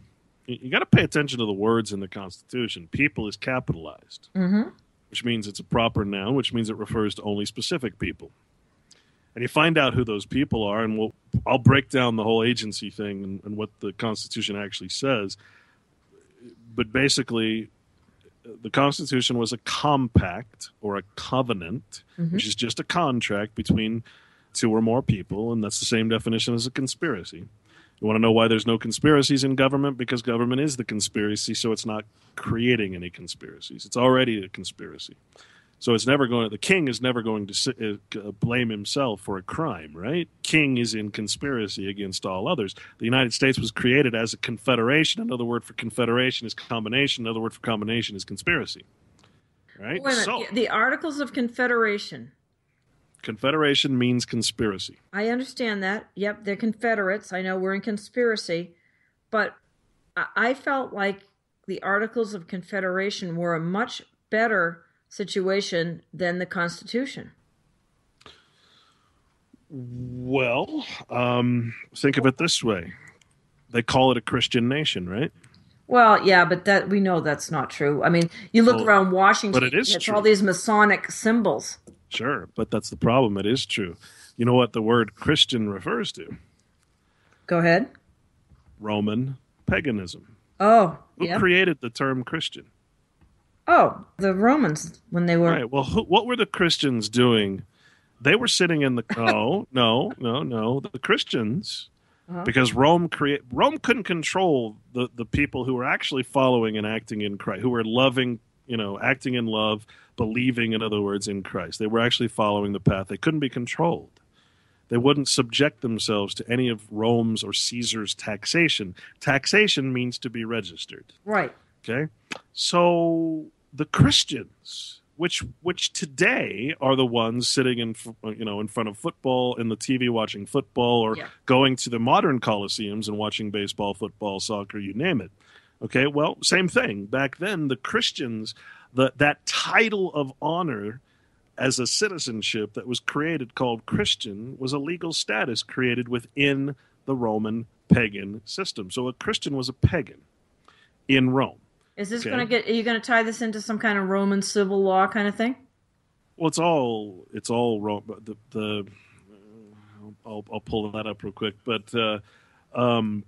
[SPEAKER 2] you got to pay attention to the words in the Constitution. People is capitalized,
[SPEAKER 1] Mm-hmm.
[SPEAKER 2] which means it's a proper noun, which means it refers to only specific people. And you find out who those people are, and I'll break down the whole agency thing and what the Constitution actually says. But basically, the Constitution was a compact or a covenant,
[SPEAKER 1] Mm-hmm.
[SPEAKER 2] which is just a contract between two or more people, and that's the same definition as a conspiracy. You want to know why there's no conspiracies in government? Because government is the conspiracy, so it's not creating any conspiracies. It's already a conspiracy. So the king is never going to blame himself for a crime, right? King is in conspiracy against all others. The United States was created as a confederation. Another word for confederation is combination. Another word for combination is conspiracy, right?
[SPEAKER 1] Wait a minute.
[SPEAKER 2] So
[SPEAKER 1] The Articles of Confederation.
[SPEAKER 2] confederation means conspiracy.
[SPEAKER 1] I understand that. Yep, they're Confederates. I know we're in conspiracy, but I felt like the Articles of Confederation were a much better situation than the Constitution.
[SPEAKER 2] Well, think of it this way. They call it a Christian nation, right?
[SPEAKER 1] Well, yeah, but that we know that's not true. I mean, you look
[SPEAKER 2] Well,
[SPEAKER 1] around Washington,
[SPEAKER 2] but it is
[SPEAKER 1] it's all
[SPEAKER 2] true.
[SPEAKER 1] these Masonic symbols.
[SPEAKER 2] Sure, but that's the problem. It is true. You know what the word Christian refers to?
[SPEAKER 1] Go ahead.
[SPEAKER 2] Roman paganism.
[SPEAKER 1] Oh,
[SPEAKER 2] Who
[SPEAKER 1] yeah.
[SPEAKER 2] created the term Christian?
[SPEAKER 1] Oh, the Romans when they were.
[SPEAKER 2] Right. Well, what were the Christians doing? They were sitting in the no. The Christians,
[SPEAKER 1] Uh-huh.
[SPEAKER 2] because Rome couldn't control the people who were actually following and acting in Christ, who were loving, acting in love, believing, in other words, in Christ. They were actually following the path. They couldn't be controlled. They wouldn't subject themselves to any of Rome's or Caesar's taxation. Taxation means to be registered.
[SPEAKER 1] Right.
[SPEAKER 2] Okay? So the Christians which today are the ones sitting in front of football in the TV watching football, or
[SPEAKER 1] Yeah.
[SPEAKER 2] going to the modern coliseums and watching baseball, football, soccer, you name it. Okay, well, same thing. Back then, the Christians, that title of honor as a citizenship that was created called Christian was a legal status created within the Roman pagan system. So a Christian was a pagan in Rome.
[SPEAKER 1] Is this
[SPEAKER 2] Okay.
[SPEAKER 1] are you going to tie this into some kind of Roman civil law kind of thing?
[SPEAKER 2] Well, it's all Rome. I'll pull that up real quick. But um,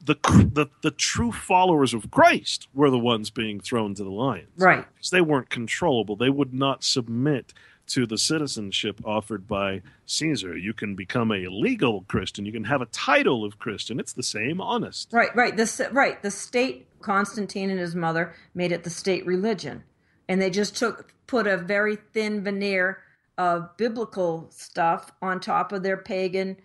[SPEAKER 2] the true followers of Christ were the ones being thrown to the lions.
[SPEAKER 1] Right.
[SPEAKER 2] Because they weren't controllable. They would not submit to the citizenship offered by Caesar. You can become a legal Christian. You can have a title of Christian. It's the same, honest.
[SPEAKER 1] Right, right. The state, Constantine and his mother made it the state religion. And they just put a very thin veneer of biblical stuff on top of their pagan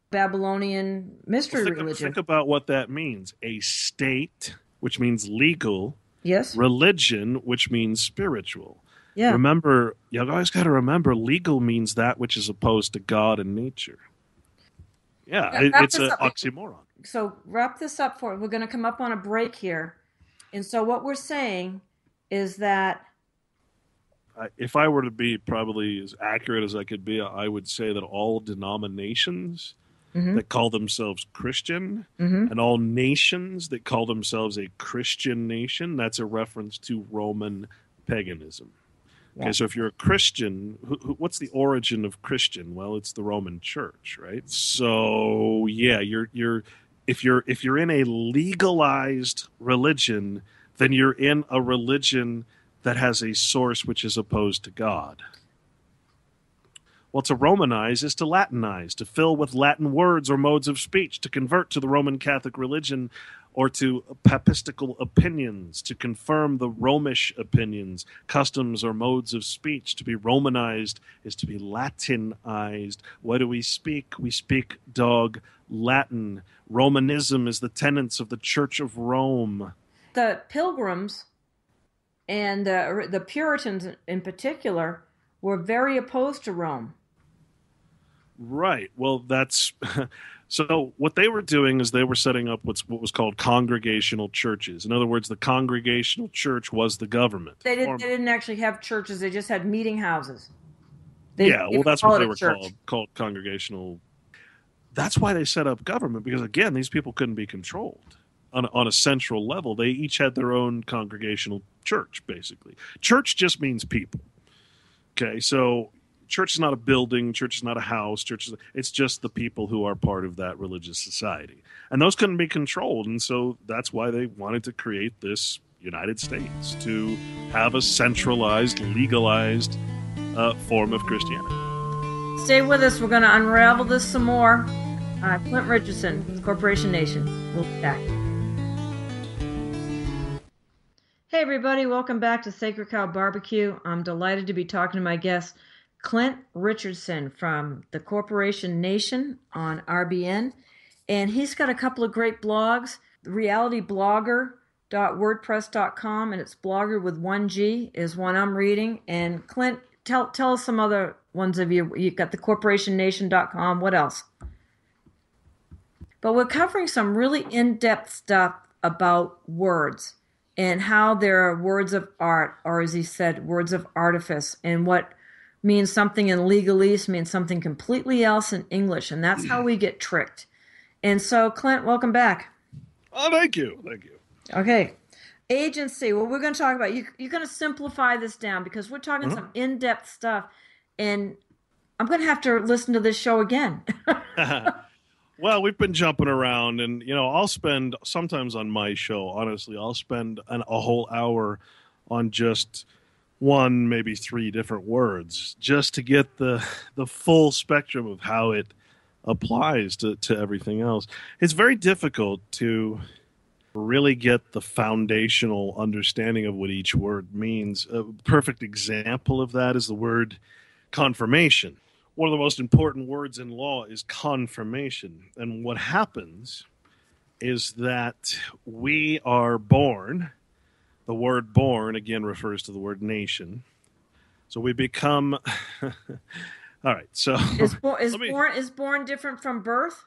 [SPEAKER 1] Babylonian mystery religion.
[SPEAKER 2] Think about what that means. A state, which means legal.
[SPEAKER 1] Yes.
[SPEAKER 2] Religion, which means spiritual.
[SPEAKER 1] Yeah.
[SPEAKER 2] Remember, you always got to remember, legal means that which is opposed to God and nature. Yeah, it's an oxymoron.
[SPEAKER 1] So wrap this up for it. We're going to come up on a break here. And so what we're saying is that
[SPEAKER 2] if I were to be probably as accurate as I could be, I would say that all denominations that call themselves Christian and all nations that call themselves a Christian nation, that's a reference to Roman paganism. Okay, so if you're a Christian, what's the origin of Christian? Well, it's the Roman Church, right? So yeah, if you're in a legalized religion, then you're in a religion that has a source which is opposed to God. Well, to Romanize is to Latinize, to fill with Latin words or modes of speech, to convert to the Roman Catholic religion, or to papistical opinions, to confirm the Romish opinions, customs, or modes of speech. To be Romanized is to be Latinized. What do we speak? We speak dog Latin. Romanism is the tenets of the Church of Rome.
[SPEAKER 1] the Pilgrims and the Puritans in particular were very opposed to Rome.
[SPEAKER 2] Right. Well, that's so what they were doing is they were setting up what was called congregational churches. In other words, the congregational church was the government.
[SPEAKER 1] They didn't actually have churches. They just had meeting houses.
[SPEAKER 2] That's what they were called congregational. That's why they set up government, because again, these people couldn't be controlled on a central level. They each had their own congregational church, basically. Church just means people. Okay, so church is not a building, church is not a house, it's just the people who are part of that religious society. And those couldn't be controlled, and so that's why they wanted to create this United States, to have a centralized, legalized form of Christianity.
[SPEAKER 1] Stay with us. We're going to unravel this some more. Clint Richardson, Corporation Nation. We'll be back. Hey, everybody. Welcome back to Sacred Cow Barbecue. I'm delighted to be talking to my guest, Clint Richardson from the Corporation Nation on RBN. And he's got a couple of great blogs, realityblogger.wordpress.com, and it's blogger with 1G is one I'm reading. And Clint, tell us some other ones of you. You got the corporationnation.com. What else? But we're covering some really in-depth stuff about words and how there are words of art, or as he said, words of artifice, and what means something in legalese means something completely else in English, and that's how we get tricked. And so, Clint, welcome back.
[SPEAKER 2] Oh, thank you.
[SPEAKER 1] Okay. Agency. Well, we're going to talk about, you're going to simplify this down because we're talking some in-depth stuff, and I'm going to have to listen to this show again.
[SPEAKER 2] Well, we've been jumping around, and I'll spend sometimes on my show. Honestly, I'll spend a whole hour on just one, maybe three different words, just to get the full spectrum of how it applies to everything else. It's very difficult to really get the foundational understanding of what each word means. A perfect example of that is the word confirmation. One of the most important words in law is confirmation. And what happens is that we are born. The word born, again, refers to the word nation. So we become. All right. So let me.
[SPEAKER 1] Is born different from birth?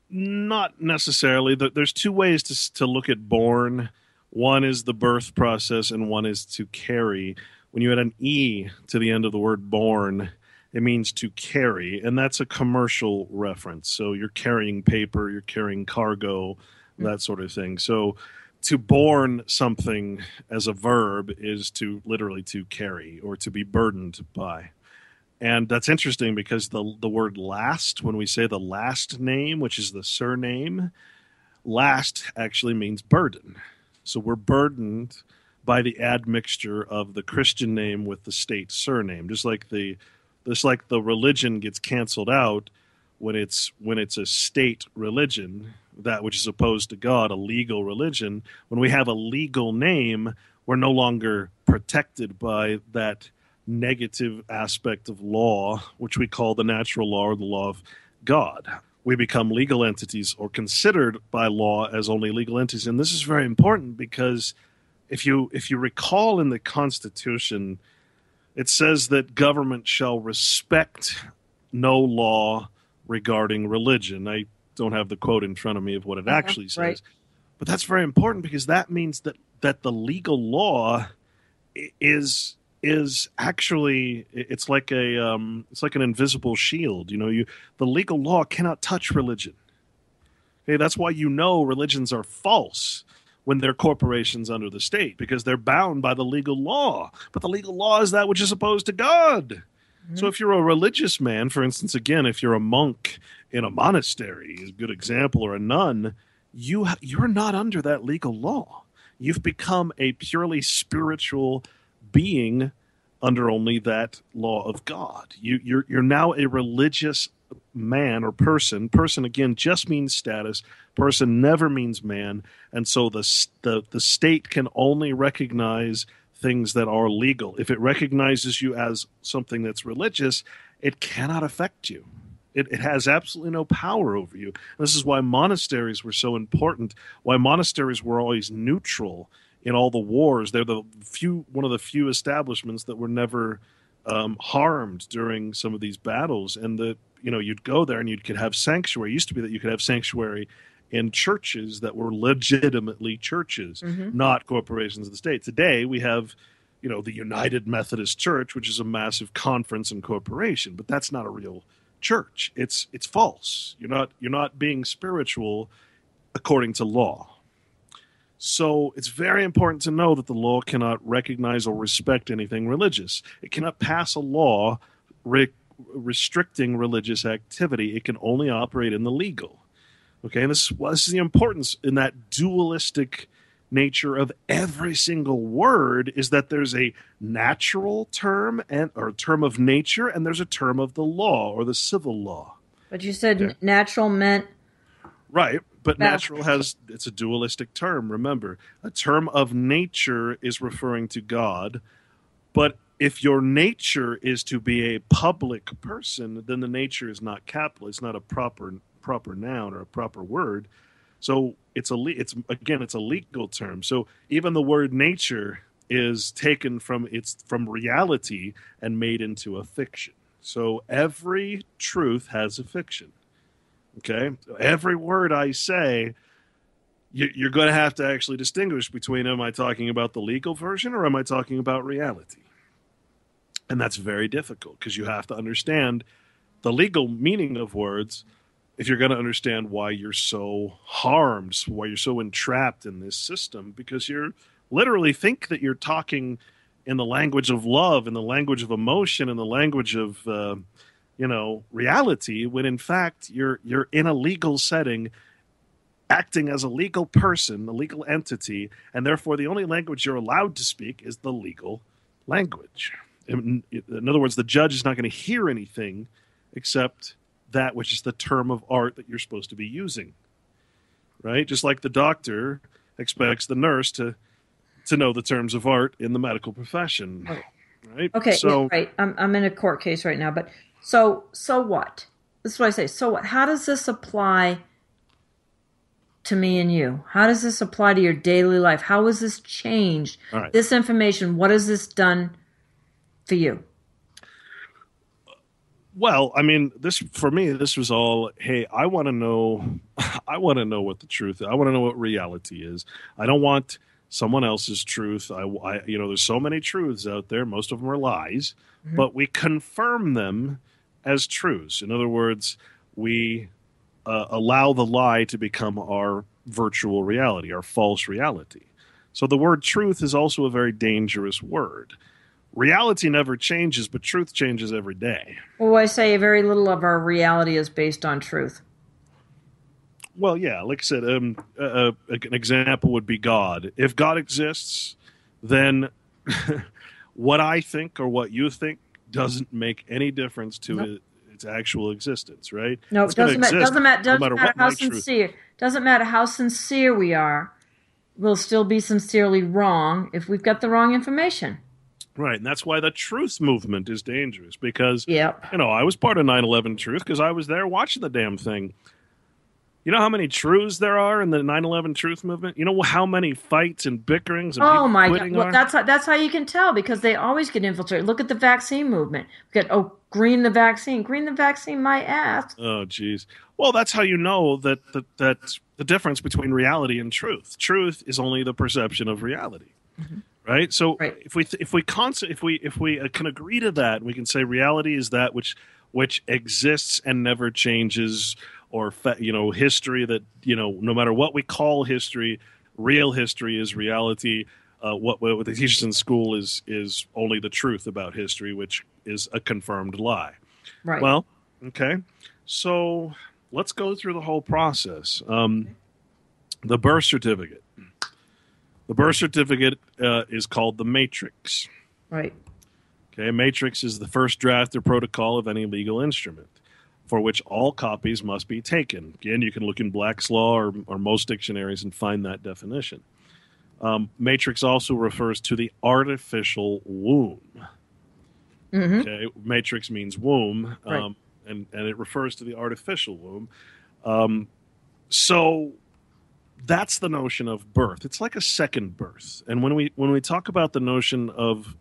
[SPEAKER 2] Not necessarily. There's two ways to look at born. One is the birth process, and one is to carry. When you add an E to the end of the word born, it means to carry, and that's a commercial reference. So you're carrying paper, you're carrying cargo, that sort of thing. So to born something as a verb is to literally to carry or to be burdened by. And that's interesting because the word last, when we say the last name, which is the surname, last actually means burden. So we're burdened by the admixture of the Christian name with the state surname, just like the religion gets canceled out when it's a state religion, that which is opposed to God, a legal religion. When we have a legal name, we're no longer protected by that negative aspect of law, which we call the natural law or the law of God. We become legal entities or considered by law as only legal entities. And this is very important because if you recall in the Constitution, it says that government shall respect no law regarding religion. I don't have the quote in front of me of what it actually says,
[SPEAKER 1] Right.
[SPEAKER 2] but that's very important because that means that the legal law is actually it's like an invisible shield. The legal law cannot touch religion. Okay, that's why religions are false when they're corporations under the state, because they're bound by the legal law. But the legal law is that which is opposed to God. So if you're a religious man, for instance, again, if you're a monk in a monastery, is a good example, or a nun, you're not under that legal law. You've become a purely spiritual being under only that law of God. You're now a religious man or person. Person again just means status. Person never means man, and so the state can only recognize things that are legal. If it recognizes you as something that's religious, it cannot affect you. It has absolutely no power over you. And this is why monasteries were so important. Why monasteries were always neutral in all the wars. They're one of the few establishments that were never harmed during some of these battles. And you'd go there and you could have sanctuary. It used to be that you could have sanctuary in churches that were legitimately churches, not corporations of the state. Today we have, the United Methodist Church, which is a massive conference and corporation, but that's not a real church. It's false. You're not being spiritual according to law. So it's very important to know that the law cannot recognize or respect anything religious. It cannot pass a law restricting religious activity. It can only operate in the legal. Okay, and this is the importance in that dualistic nature of every single word, is that there's a natural term or a term of nature, and there's a term of the law or the civil law.
[SPEAKER 1] But you said
[SPEAKER 2] Okay.
[SPEAKER 1] natural meant
[SPEAKER 2] Right, but
[SPEAKER 1] Well-
[SPEAKER 2] natural it's a dualistic term, remember. A term of nature is referring to God, but if your nature is to be a public person, then the nature is not capital. It's not a proper noun or a proper word. So it's a legal term. So even the word nature is taken from reality and made into a fiction. So every truth has a fiction. Okay, every word I say, you're going to have to actually distinguish between, am I talking about the legal version or am I talking about reality? And that's very difficult because you have to understand the legal meaning of words if you're going to understand why you're so harmed, why you're so entrapped in this system, because you're literally think that you're talking in the language of love, in the language of emotion, in the language of reality, when in fact you're in a legal setting, acting as a legal person, a legal entity, and therefore the only language you're allowed to speak is the legal language. In other words, the judge is not going to hear anything except that which is the term of art that you're supposed to be using, right? Just like the doctor expects the nurse to know the terms of art in the medical profession, right?
[SPEAKER 1] okay.
[SPEAKER 2] So,
[SPEAKER 1] Yeah, right. I'm in a court case right now, but so what? This is what I say. So what? How does this apply to me and you? How does this apply to your daily life? How has this changed?
[SPEAKER 2] all right.
[SPEAKER 1] This information, what has this done for you?
[SPEAKER 2] Well, I mean, this for me, this was all, hey, I want to know, I want to know what the truth is. I want to know what reality is. I don't want someone else's truth. There's so many truths out there. Most of them are lies,
[SPEAKER 1] Hmm.
[SPEAKER 2] but we confirm them as truths. In other words, we allow the lie to become our virtual reality, our false reality. So the word truth is also a very dangerous word. Reality never changes, but truth changes every day.
[SPEAKER 1] Well, I say very little of our reality is based on truth.
[SPEAKER 2] Well, yeah, like I said, an example would be God. If God exists, then what I think or what you think doesn't make any difference to
[SPEAKER 1] Nope.
[SPEAKER 2] its actual existence, right?
[SPEAKER 1] No,
[SPEAKER 2] It's
[SPEAKER 1] it
[SPEAKER 2] going to
[SPEAKER 1] doesn't matter.
[SPEAKER 2] exist no
[SPEAKER 1] Doesn't
[SPEAKER 2] matter
[SPEAKER 1] matter
[SPEAKER 2] what
[SPEAKER 1] how
[SPEAKER 2] my truth.
[SPEAKER 1] sincere. Doesn't matter how sincere we are. We'll still be sincerely wrong if we've got the wrong information.
[SPEAKER 2] Right, and that's why the truth movement is dangerous because,
[SPEAKER 1] Yep.
[SPEAKER 2] I was part of 9/11 Truth because I was there watching the damn thing. You know how many truths there are in the 9/11 Truth movement? You know how many fights and bickerings and
[SPEAKER 1] Oh
[SPEAKER 2] people
[SPEAKER 1] my God!
[SPEAKER 2] quitting
[SPEAKER 1] Well,
[SPEAKER 2] are?
[SPEAKER 1] that's how you can tell because they always get infiltrated. Look at the vaccine movement. We get green the vaccine, my ass.
[SPEAKER 2] Oh, geez. Well, that's how you know that the difference between reality and truth. Truth is only the perception of reality,
[SPEAKER 1] Hmm.
[SPEAKER 2] right? So
[SPEAKER 1] Right.
[SPEAKER 2] if we can agree to that, we can say reality is that which exists and never changes, or history that no matter what we call history, real history is reality. What they teach us in school is only the truth about history, which is a confirmed lie.
[SPEAKER 1] Right.
[SPEAKER 2] Well, okay. So let's go through the whole process. The birth certificate. The birth certificate is called the matrix.
[SPEAKER 1] Right.
[SPEAKER 2] Okay, matrix is the first draft or protocol of any legal instrument, for which all copies must be taken. Again, you can look in Black's Law or most dictionaries and find that definition. Matrix also refers to the artificial womb.
[SPEAKER 1] Hmm.
[SPEAKER 2] Okay, matrix means womb,
[SPEAKER 1] Right.
[SPEAKER 2] and it refers to the artificial womb. Um, so that's the notion of birth. It's like a second birth. And when we talk about the notion of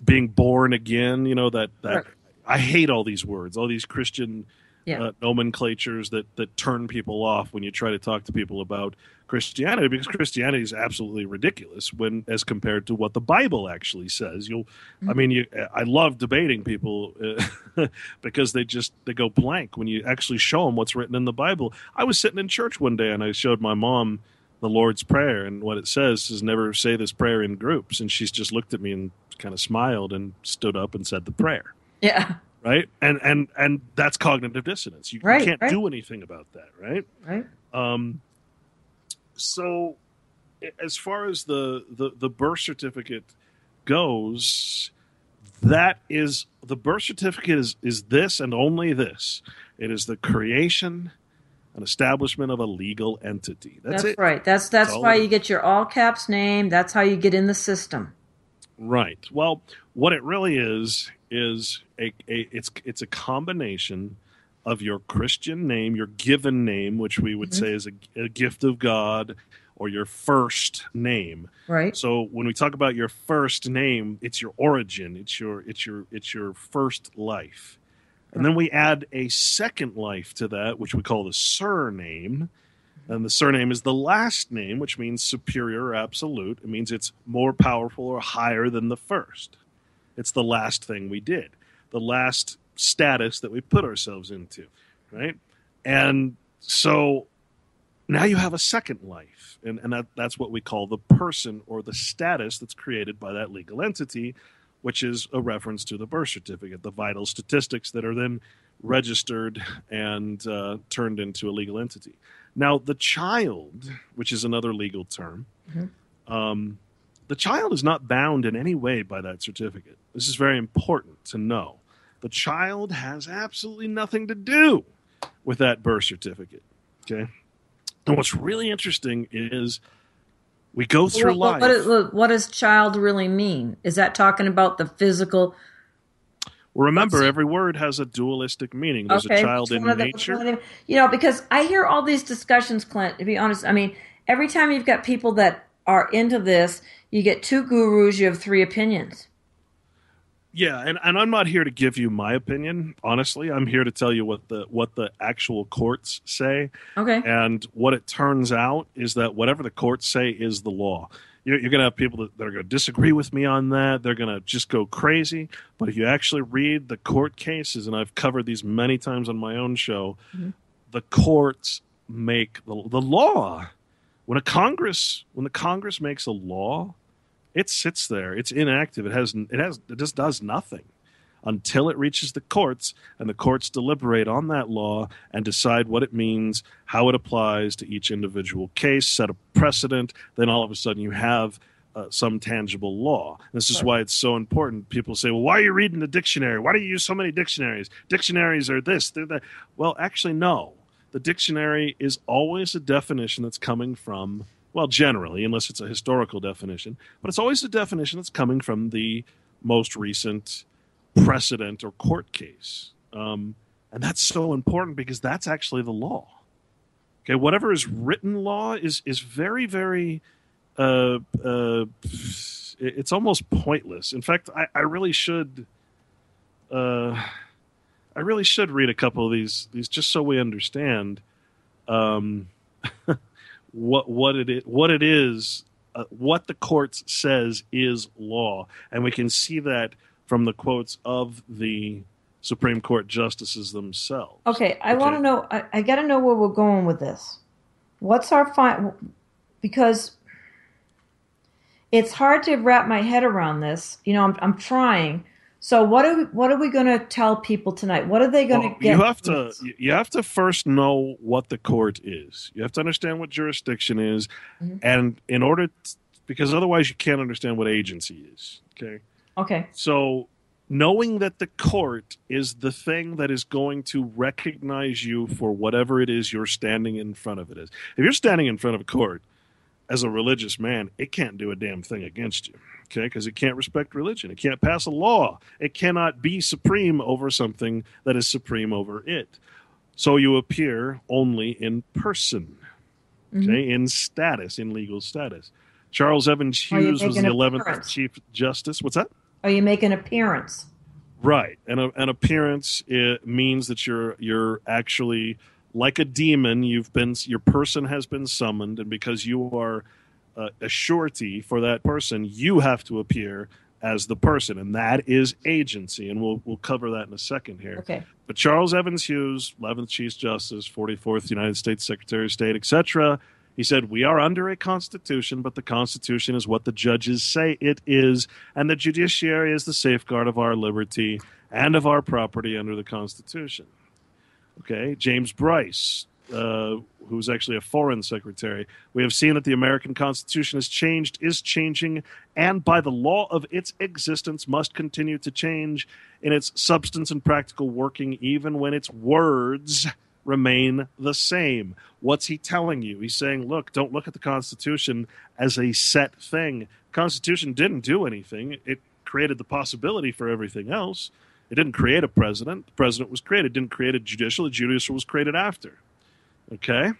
[SPEAKER 2] being born again, that
[SPEAKER 1] Right.
[SPEAKER 2] I hate all these words, all these Christian
[SPEAKER 1] Yeah.
[SPEAKER 2] nomenclatures that turn people off when you try to talk to people about Christianity, because Christianity is absolutely ridiculous when as compared to what the Bible actually says. I
[SPEAKER 1] Mhm.
[SPEAKER 2] mean, I love debating people because they go blank when you actually show them what's written in the Bible. I was sitting in church one day and I showed my mom the Lord's Prayer, and what it says is never say this prayer in groups, and she's just looked at me and kind of smiled and stood up and said the prayer.
[SPEAKER 1] Yeah.
[SPEAKER 2] Right, and that's cognitive dissonance. You
[SPEAKER 1] Right.
[SPEAKER 2] can't
[SPEAKER 1] Right.
[SPEAKER 2] do anything about that, right?
[SPEAKER 1] Right.
[SPEAKER 2] Um, so, as far as the birth certificate goes, that is the birth certificate is this and only this. It is the creation and establishment of a legal entity. That's
[SPEAKER 1] That's
[SPEAKER 2] it.
[SPEAKER 1] right.
[SPEAKER 2] That's
[SPEAKER 1] That's
[SPEAKER 2] all
[SPEAKER 1] why
[SPEAKER 2] it
[SPEAKER 1] you
[SPEAKER 2] is.
[SPEAKER 1] get your all caps name. That's how you get in the system.
[SPEAKER 2] Right. Well, what it really is it's a combination of your Christian name, your given name, which we would
[SPEAKER 1] Hmm.
[SPEAKER 2] say is a gift of God, or your first name.
[SPEAKER 1] Right.
[SPEAKER 2] So when we talk about your first name, it's your origin, it's your first life. And then
[SPEAKER 1] Right.
[SPEAKER 2] we add a second life to that, which we call the surname. And the surname is the last name, which means superior or absolute. It means it's more powerful or higher than the first. It's the last thing we did, the last status that we put ourselves into, right? And so now you have a second life, and that's what we call the person or the status that's created by that legal entity, which is a reference to the birth certificate, the vital statistics that are then registered and turned into a legal entity. Now, the child, which is another legal term,
[SPEAKER 1] Hmm.
[SPEAKER 2] um, the child is not bound in any way by that certificate. This is very important to know. The child has absolutely nothing to do with that birth certificate. Okay. And what's really interesting is we go through life.
[SPEAKER 1] What does child really mean? Is that talking about the physical?
[SPEAKER 2] Well,
[SPEAKER 1] What's
[SPEAKER 2] remember, every word has a dualistic meaning. There's a
[SPEAKER 1] okay?
[SPEAKER 2] child in
[SPEAKER 1] Which one
[SPEAKER 2] nature.
[SPEAKER 1] of them? Because I hear all these discussions, Clint. To be honest, I mean, every time you've got people that are into this, you get two gurus, you have three opinions.
[SPEAKER 2] Yeah, and I'm not here to give you my opinion. Honestly, I'm here to tell you what the actual courts say.
[SPEAKER 1] Okay.
[SPEAKER 2] And what it turns out is that whatever the courts say is the law. You're going to have people that are going to disagree with me on that. They're going to just go crazy. But if you actually read the court cases, and I've covered these many times on my own show,
[SPEAKER 1] Mhm.
[SPEAKER 2] the courts make the law. When the Congress makes a law, it sits there. It's inactive. It just does nothing until it reaches the courts, and the courts deliberate on that law and decide what it means, how it applies to each individual case, set a precedent. Then all of a sudden you have some tangible law. This is
[SPEAKER 1] Right.
[SPEAKER 2] why it's so important. People say, well, why are you reading the dictionary? Why do you use so many dictionaries? Dictionaries are this, they're that. Well, actually, no. The dictionary is always a definition that's coming from, well, generally, unless it's a historical definition, but it's always a definition that's coming from the most recent precedent or court case. And that's so important because that's actually the law. Okay, whatever is written law is very, very, it's almost pointless. In fact, I really should, I really should read a couple of these just so we understand um, what it is, what the courts says is law, and we can see that from the quotes of the Supreme Court justices themselves.
[SPEAKER 1] Okay, I want
[SPEAKER 2] Okay,
[SPEAKER 1] to know. I got to know where we're going with this. What's our fine? Because it's hard to wrap my head around this. I'm trying. So what are we going to tell people tonight? What are they going to
[SPEAKER 2] well,
[SPEAKER 1] get from this?
[SPEAKER 2] you have to first know what the court is. You have to understand what jurisdiction is,
[SPEAKER 1] Mhm.
[SPEAKER 2] and because otherwise you can't understand what agency is. Okay,
[SPEAKER 1] Okay.
[SPEAKER 2] so knowing that the court is the thing that is going to recognize you for whatever it is you're standing in front of it is. If you're standing in front of a court as a religious man, it can't do a damn thing against you. Okay, because it can't respect religion. It can't pass a law. It cannot be supreme over something that is supreme over it. So you appear only in person,
[SPEAKER 1] Hmm.
[SPEAKER 2] okay, in status, in legal status. Charles Evans
[SPEAKER 1] Or you
[SPEAKER 2] Hughes
[SPEAKER 1] make
[SPEAKER 2] was
[SPEAKER 1] an
[SPEAKER 2] the 11th
[SPEAKER 1] appearance.
[SPEAKER 2] Chief Justice. What's that?
[SPEAKER 1] Or you make an appearance.
[SPEAKER 2] Right, and an appearance it means that you're actually like a demon. Your person has been summoned, and because you are a surety for that person, you have to appear as the person, and that is agency. And we'll cover that in a second here.
[SPEAKER 1] Okay.
[SPEAKER 2] But Charles Evans Hughes, 11th Chief Justice, 44th United States Secretary of State, etc. He said, we are under a constitution, but the constitution is what the judges say it is, and the judiciary is the safeguard of our liberty and of our property under the constitution. Okay, James Bryce, who's actually a foreign secretary. We have seen that the American Constitution has changed, is changing, and by the law of its existence must continue to change in its substance and practical working, even when its words remain the same. What's he telling you? He's saying, look, don't look at the Constitution as a set thing. The Constitution didn't do anything. It created the possibility for everything else. It didn't create a president. The president was created. It didn't create a judicial. The judicial was created after. Okay?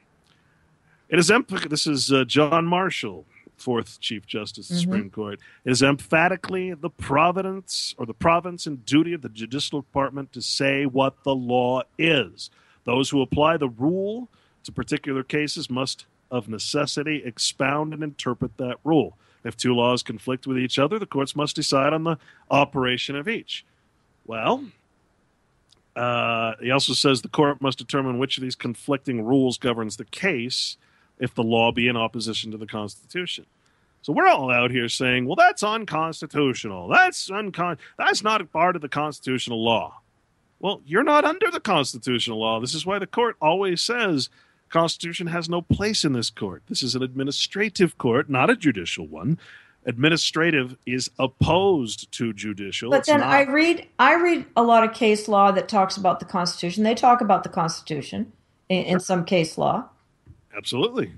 [SPEAKER 2] It is this is John Marshall, fourth Chief Justice of the
[SPEAKER 1] Hmm.
[SPEAKER 2] Supreme Court. It is emphatically the providence or the province and duty of the judicial department to say what the law is. Those who apply the rule to particular cases must, of necessity, expound and interpret that rule. If two laws conflict with each other, the courts must decide on the operation of each. Well, he also says the court must determine which of these conflicting rules governs the case if the law be in opposition to the Constitution. So we're all out here saying, well, that's unconstitutional. That's not a part of the constitutional law. Well, you're not under the constitutional law. This is why the court always says Constitution has no place in this court. This is an administrative court, not a judicial one. Administrative is opposed to judicial.
[SPEAKER 1] But
[SPEAKER 2] It's
[SPEAKER 1] then
[SPEAKER 2] not.
[SPEAKER 1] I read a lot of case law that talks about the Constitution. They talk about the Constitution in
[SPEAKER 2] Sure.
[SPEAKER 1] some case law.
[SPEAKER 2] Absolutely.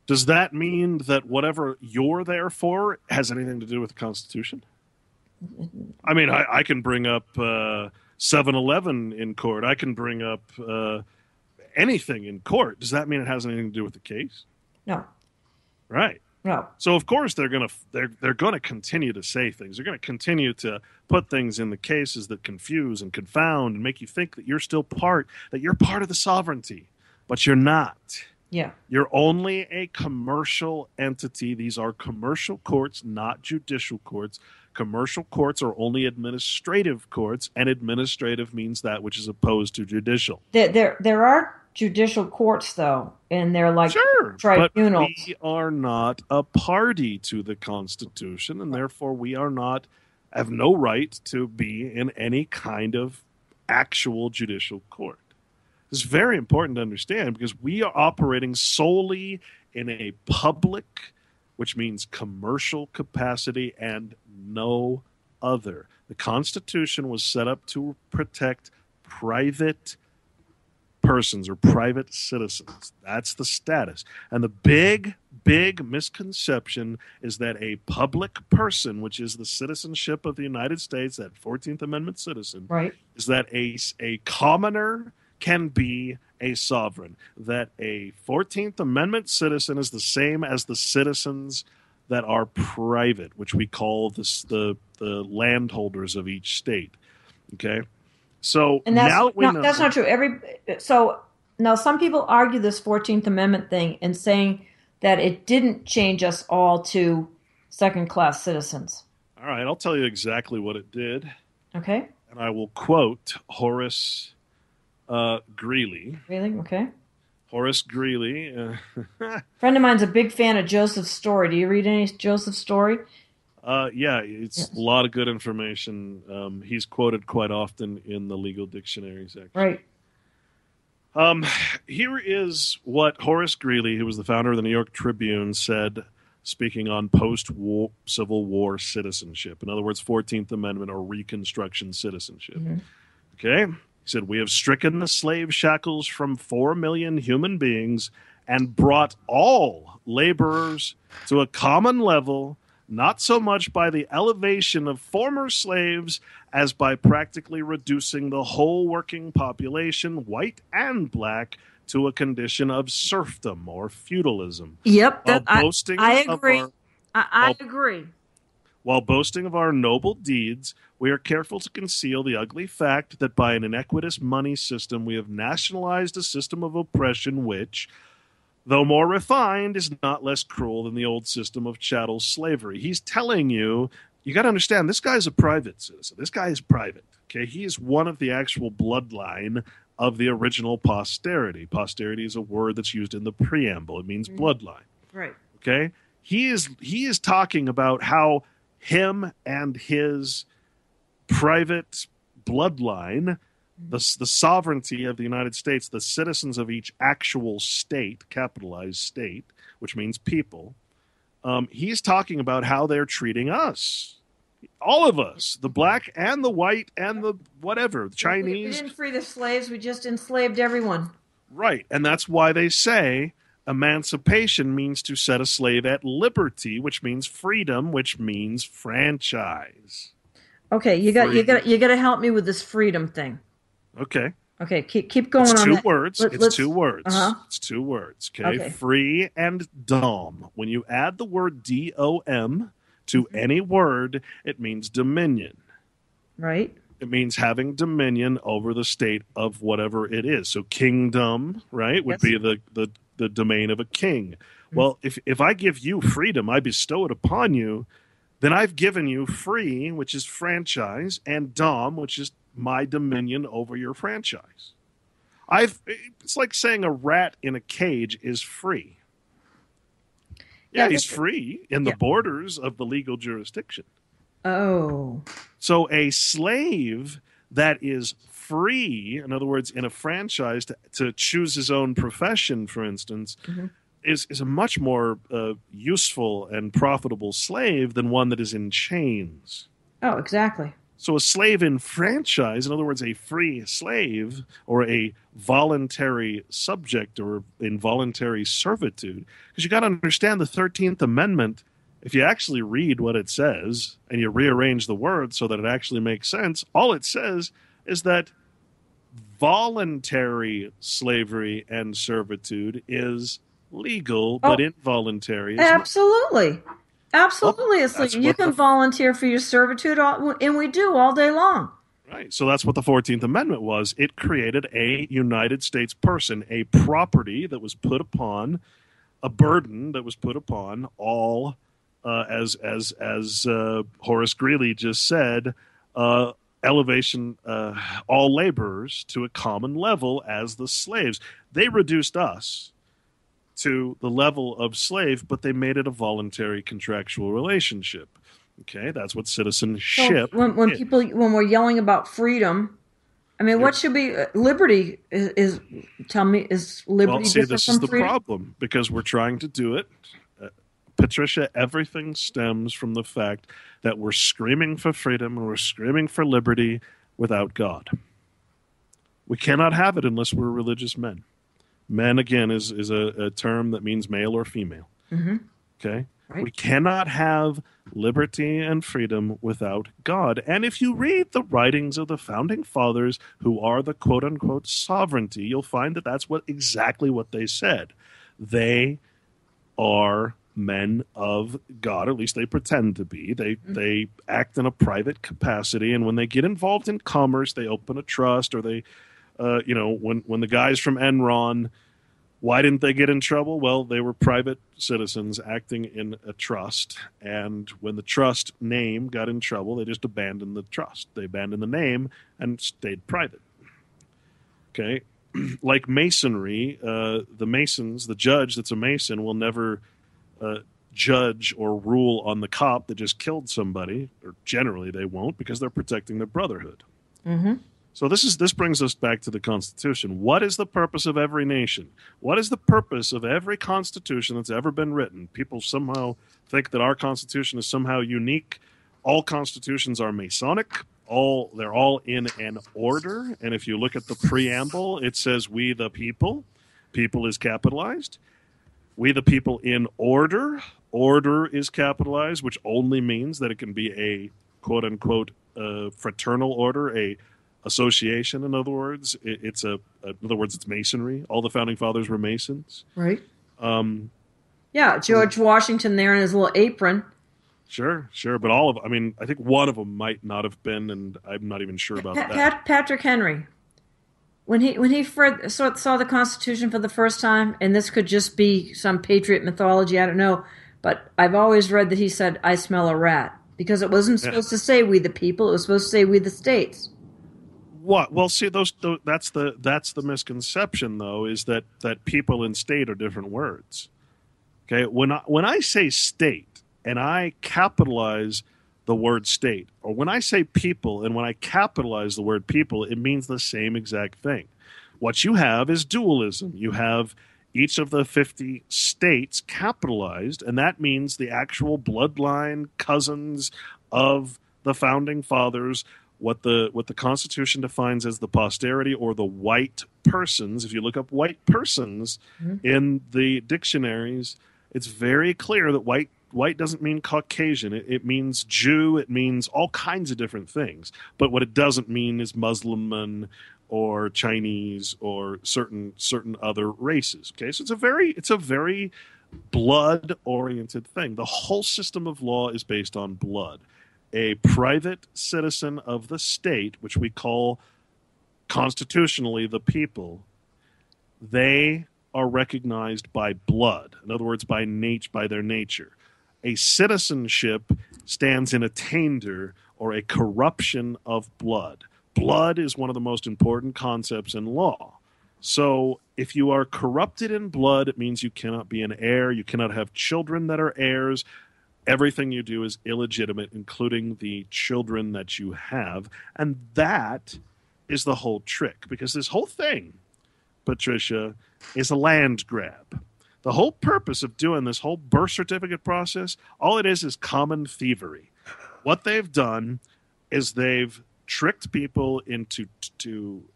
[SPEAKER 2] Does that mean that whatever you're there for has anything to do with the Constitution? I mean, I can bring up 7-Eleven in court. I can bring up anything in court. Does that mean it has anything to do with the case?
[SPEAKER 1] No.
[SPEAKER 2] Right.
[SPEAKER 1] No.
[SPEAKER 2] So of course they're gonna continue to say things. They're gonna continue to put things in the cases that confuse and confound and make you think that you're part of the sovereignty, but you're not.
[SPEAKER 1] Yeah.
[SPEAKER 2] You're only a commercial entity. These are commercial courts, not judicial courts. Commercial courts are only administrative courts, and administrative means that which is opposed to judicial.
[SPEAKER 1] There are judicial courts though, and they're like
[SPEAKER 2] Sure, but
[SPEAKER 1] tribunals.
[SPEAKER 2] we are not a party to the Constitution, and therefore we are not have no right to be in any kind of actual judicial court. It's very important to understand because we are operating solely in a public, which means commercial capacity and no other. The Constitution was set up to protect private persons or private citizens. That's the status. And the big misconception is that a public person, which is the citizenship of the United States, that 14th Amendment citizen,
[SPEAKER 1] Right.
[SPEAKER 2] is that a commoner can be a sovereign, that a 14th Amendment citizen is the same as the citizens that are private, which we call the landholders of each state. Okay? So
[SPEAKER 1] And
[SPEAKER 2] now we know.
[SPEAKER 1] that's not true. So now some people argue this 14th Amendment thing and saying that it didn't change us all to second class citizens.
[SPEAKER 2] All right, I'll tell you exactly what it did.
[SPEAKER 1] Okay.
[SPEAKER 2] And I will quote Horace Greeley.
[SPEAKER 1] Really? Okay.
[SPEAKER 2] Horace Greeley.
[SPEAKER 1] Friend of mine's a big fan of Joseph's Story. Do you read any Joseph's Story?
[SPEAKER 2] Yeah, it's a lot of good information. He's quoted quite often in the legal dictionaries, actually.
[SPEAKER 1] Right.
[SPEAKER 2] Here is what Horace Greeley, who was the founder of the New York Tribune, said, speaking on post-war Civil War citizenship. In other words, 14th Amendment or Reconstruction citizenship.
[SPEAKER 1] Mm-hmm.
[SPEAKER 2] Okay? He said, "We have stricken the slave shackles from 4 million human beings and brought all laborers to a common level, not so much by the elevation of former slaves as by practically reducing the whole working population, white and black, to a condition of serfdom or feudalism."
[SPEAKER 1] Yep.
[SPEAKER 2] I
[SPEAKER 1] agree. I agree.
[SPEAKER 2] While boasting of our noble deeds, we are careful to conceal the ugly fact that by an iniquitous money system we have nationalized a system of oppression which, though more refined, is not less cruel than the old system of chattel slavery. He's telling you, you got to understand, this guy's a private citizen. This guy is private. Okay, he is one of the actual bloodline of the original posterity. Posterity is a word that's used in the preamble. It means bloodline.
[SPEAKER 1] Right.
[SPEAKER 2] Okay, he is talking about how him and his private bloodline, the sovereignty of the United States, the citizens of each actual state, capitalized state, which means people, he's talking about how they're treating us. All of us, the black and the white and the whatever, the Chinese.
[SPEAKER 1] We didn't free the slaves, we just enslaved everyone.
[SPEAKER 2] Right, and that's why they say emancipation means to set a slave at liberty, which means freedom, which means franchise.
[SPEAKER 1] Okay, you got to help me with this freedom thing.
[SPEAKER 2] Okay.
[SPEAKER 1] Okay, keep going
[SPEAKER 2] it's
[SPEAKER 1] on
[SPEAKER 2] two
[SPEAKER 1] that.
[SPEAKER 2] words. It's 2 words.
[SPEAKER 1] Uh-huh.
[SPEAKER 2] It's 2 words. Okay?
[SPEAKER 1] Okay.
[SPEAKER 2] Free and dom. When you add the word DOM to any word, it means dominion.
[SPEAKER 1] Right.
[SPEAKER 2] It means having dominion over the state of whatever it is. So kingdom, right, would be the domain of a king. Well, if I give you freedom, I bestow it upon you, then I've given you free, which is franchise, and dom, which is my dominion over your franchise. It's like saying a rat in a cage is free. Yeah, he's free in the borders of the legal jurisdiction.
[SPEAKER 1] Oh.
[SPEAKER 2] So a slave that is free, in other words, in a franchise to choose his own profession, for instance, is a much more useful and profitable slave than one that is in chains.
[SPEAKER 1] Oh, exactly.
[SPEAKER 2] So a slave in franchise, in other words, a free slave or a voluntary subject or involuntary servitude, because you got to understand the 13th Amendment, if you actually read what it says and you rearrange the words so that it actually makes sense, all it says is that voluntary slavery and servitude is legal, but
[SPEAKER 1] Oh,
[SPEAKER 2] involuntary is not.
[SPEAKER 1] absolutely.
[SPEAKER 2] Well,
[SPEAKER 1] Absolutely. It's like
[SPEAKER 2] that's
[SPEAKER 1] you
[SPEAKER 2] what
[SPEAKER 1] can volunteer for your servitude, and we do all day long.
[SPEAKER 2] right. So that's what the 14th Amendment was. It created a United States person, a property that was put upon, a burden that was put upon all, as Horace Greeley just said, uh, elevation, all laborers to a common level as the slaves. They reduced us to the level of slave, but they made it a voluntary contractual relationship. Okay, that's what
[SPEAKER 1] So
[SPEAKER 2] citizenship is.
[SPEAKER 1] when we're yelling about freedom, I mean,
[SPEAKER 2] You're
[SPEAKER 1] what should be liberty is tell me, is
[SPEAKER 2] Well,
[SPEAKER 1] liberty
[SPEAKER 2] see,
[SPEAKER 1] different
[SPEAKER 2] this is
[SPEAKER 1] from
[SPEAKER 2] the
[SPEAKER 1] freedom?
[SPEAKER 2] problem because we're trying to do it. Uh, Patricia, everything stems from the fact that we're screaming for freedom and we're screaming for liberty without God. We cannot have it unless we're religious men. Men, again, is a term that means male or female.
[SPEAKER 1] Mm-hmm.
[SPEAKER 2] Okay?
[SPEAKER 1] Right.
[SPEAKER 2] We cannot have liberty and freedom without God. And if you read the writings of the founding fathers, who are the quote unquote sovereignty, you'll find that that's exactly what they said. They are men of God, or at least they pretend to be. They act in a private capacity, and when they get involved in commerce, they open a trust, or they, when the guys from Enron, why didn't they get in trouble? Well, they were private citizens acting in a trust. And when the trust name got in trouble, they just abandoned the trust. They abandoned the name and stayed private. Okay. Like masonry, the masons, the judge that's a mason will never uh, judge or rule on the cop that just killed somebody, or generally they won't because they're protecting their brotherhood.
[SPEAKER 1] Mm-hmm.
[SPEAKER 2] So this brings us back to the Constitution. What is the purpose of every nation? What is the purpose of every constitution that's ever been written? People somehow think that our Constitution is somehow unique. All constitutions are Masonic. They're all in an order. And if you look at the preamble, it says "We the people." People is capitalized. We the people in order. Order is capitalized, which only means that it can be a quote unquote fraternal order, a association. In other words, it's masonry. All the founding fathers were masons.
[SPEAKER 1] Right.
[SPEAKER 2] Um,
[SPEAKER 1] Yeah,
[SPEAKER 2] so
[SPEAKER 1] George Washington there in his little apron.
[SPEAKER 2] sure, but I mean, I think one of them might not have been, and I'm not even sure about that.
[SPEAKER 1] Patrick Henry, when he saw the Constitution for the first time, and this could just be some patriot mythology, I don't know, but I've always read that he said, "I smell a rat," because it wasn't
[SPEAKER 2] Yeah.
[SPEAKER 1] supposed to say "we the people"; it was supposed to say "we the states."
[SPEAKER 2] What? Well, see, that's the misconception, though, is that people and state are different words. Okay, when I say state and I capitalize the word state, or when I say people and when I capitalize the word people, it means the same exact thing. What you have is dualism. You have each of the 50 states capitalized, and that means the actual bloodline cousins of the founding fathers. What the Constitution defines as the posterity or the white persons. If you look up white persons
[SPEAKER 1] Mm-hmm.
[SPEAKER 2] in the dictionaries, it's very clear that white doesn't mean Caucasian. It means Jew. It means all kinds of different things. But what it doesn't mean is Muslim or Chinese or certain other races. Okay, so it's a very blood oriented thing. The whole system of law is based on blood. A private citizen of the state, which we call constitutionally the people, they are recognized by blood. In other words, by their nature. A citizenship stands in attainder or a corruption of blood. Blood is one of the most important concepts in law. So if you are corrupted in blood, it means you cannot be an heir. You cannot have children that are heirs. Everything you do is illegitimate, including the children that you have. And that is the whole trick, because this whole thing, Patricia, is a land grab. The whole purpose of doing this whole birth certificate process, all it is common thievery. What they've done is they've tricked people into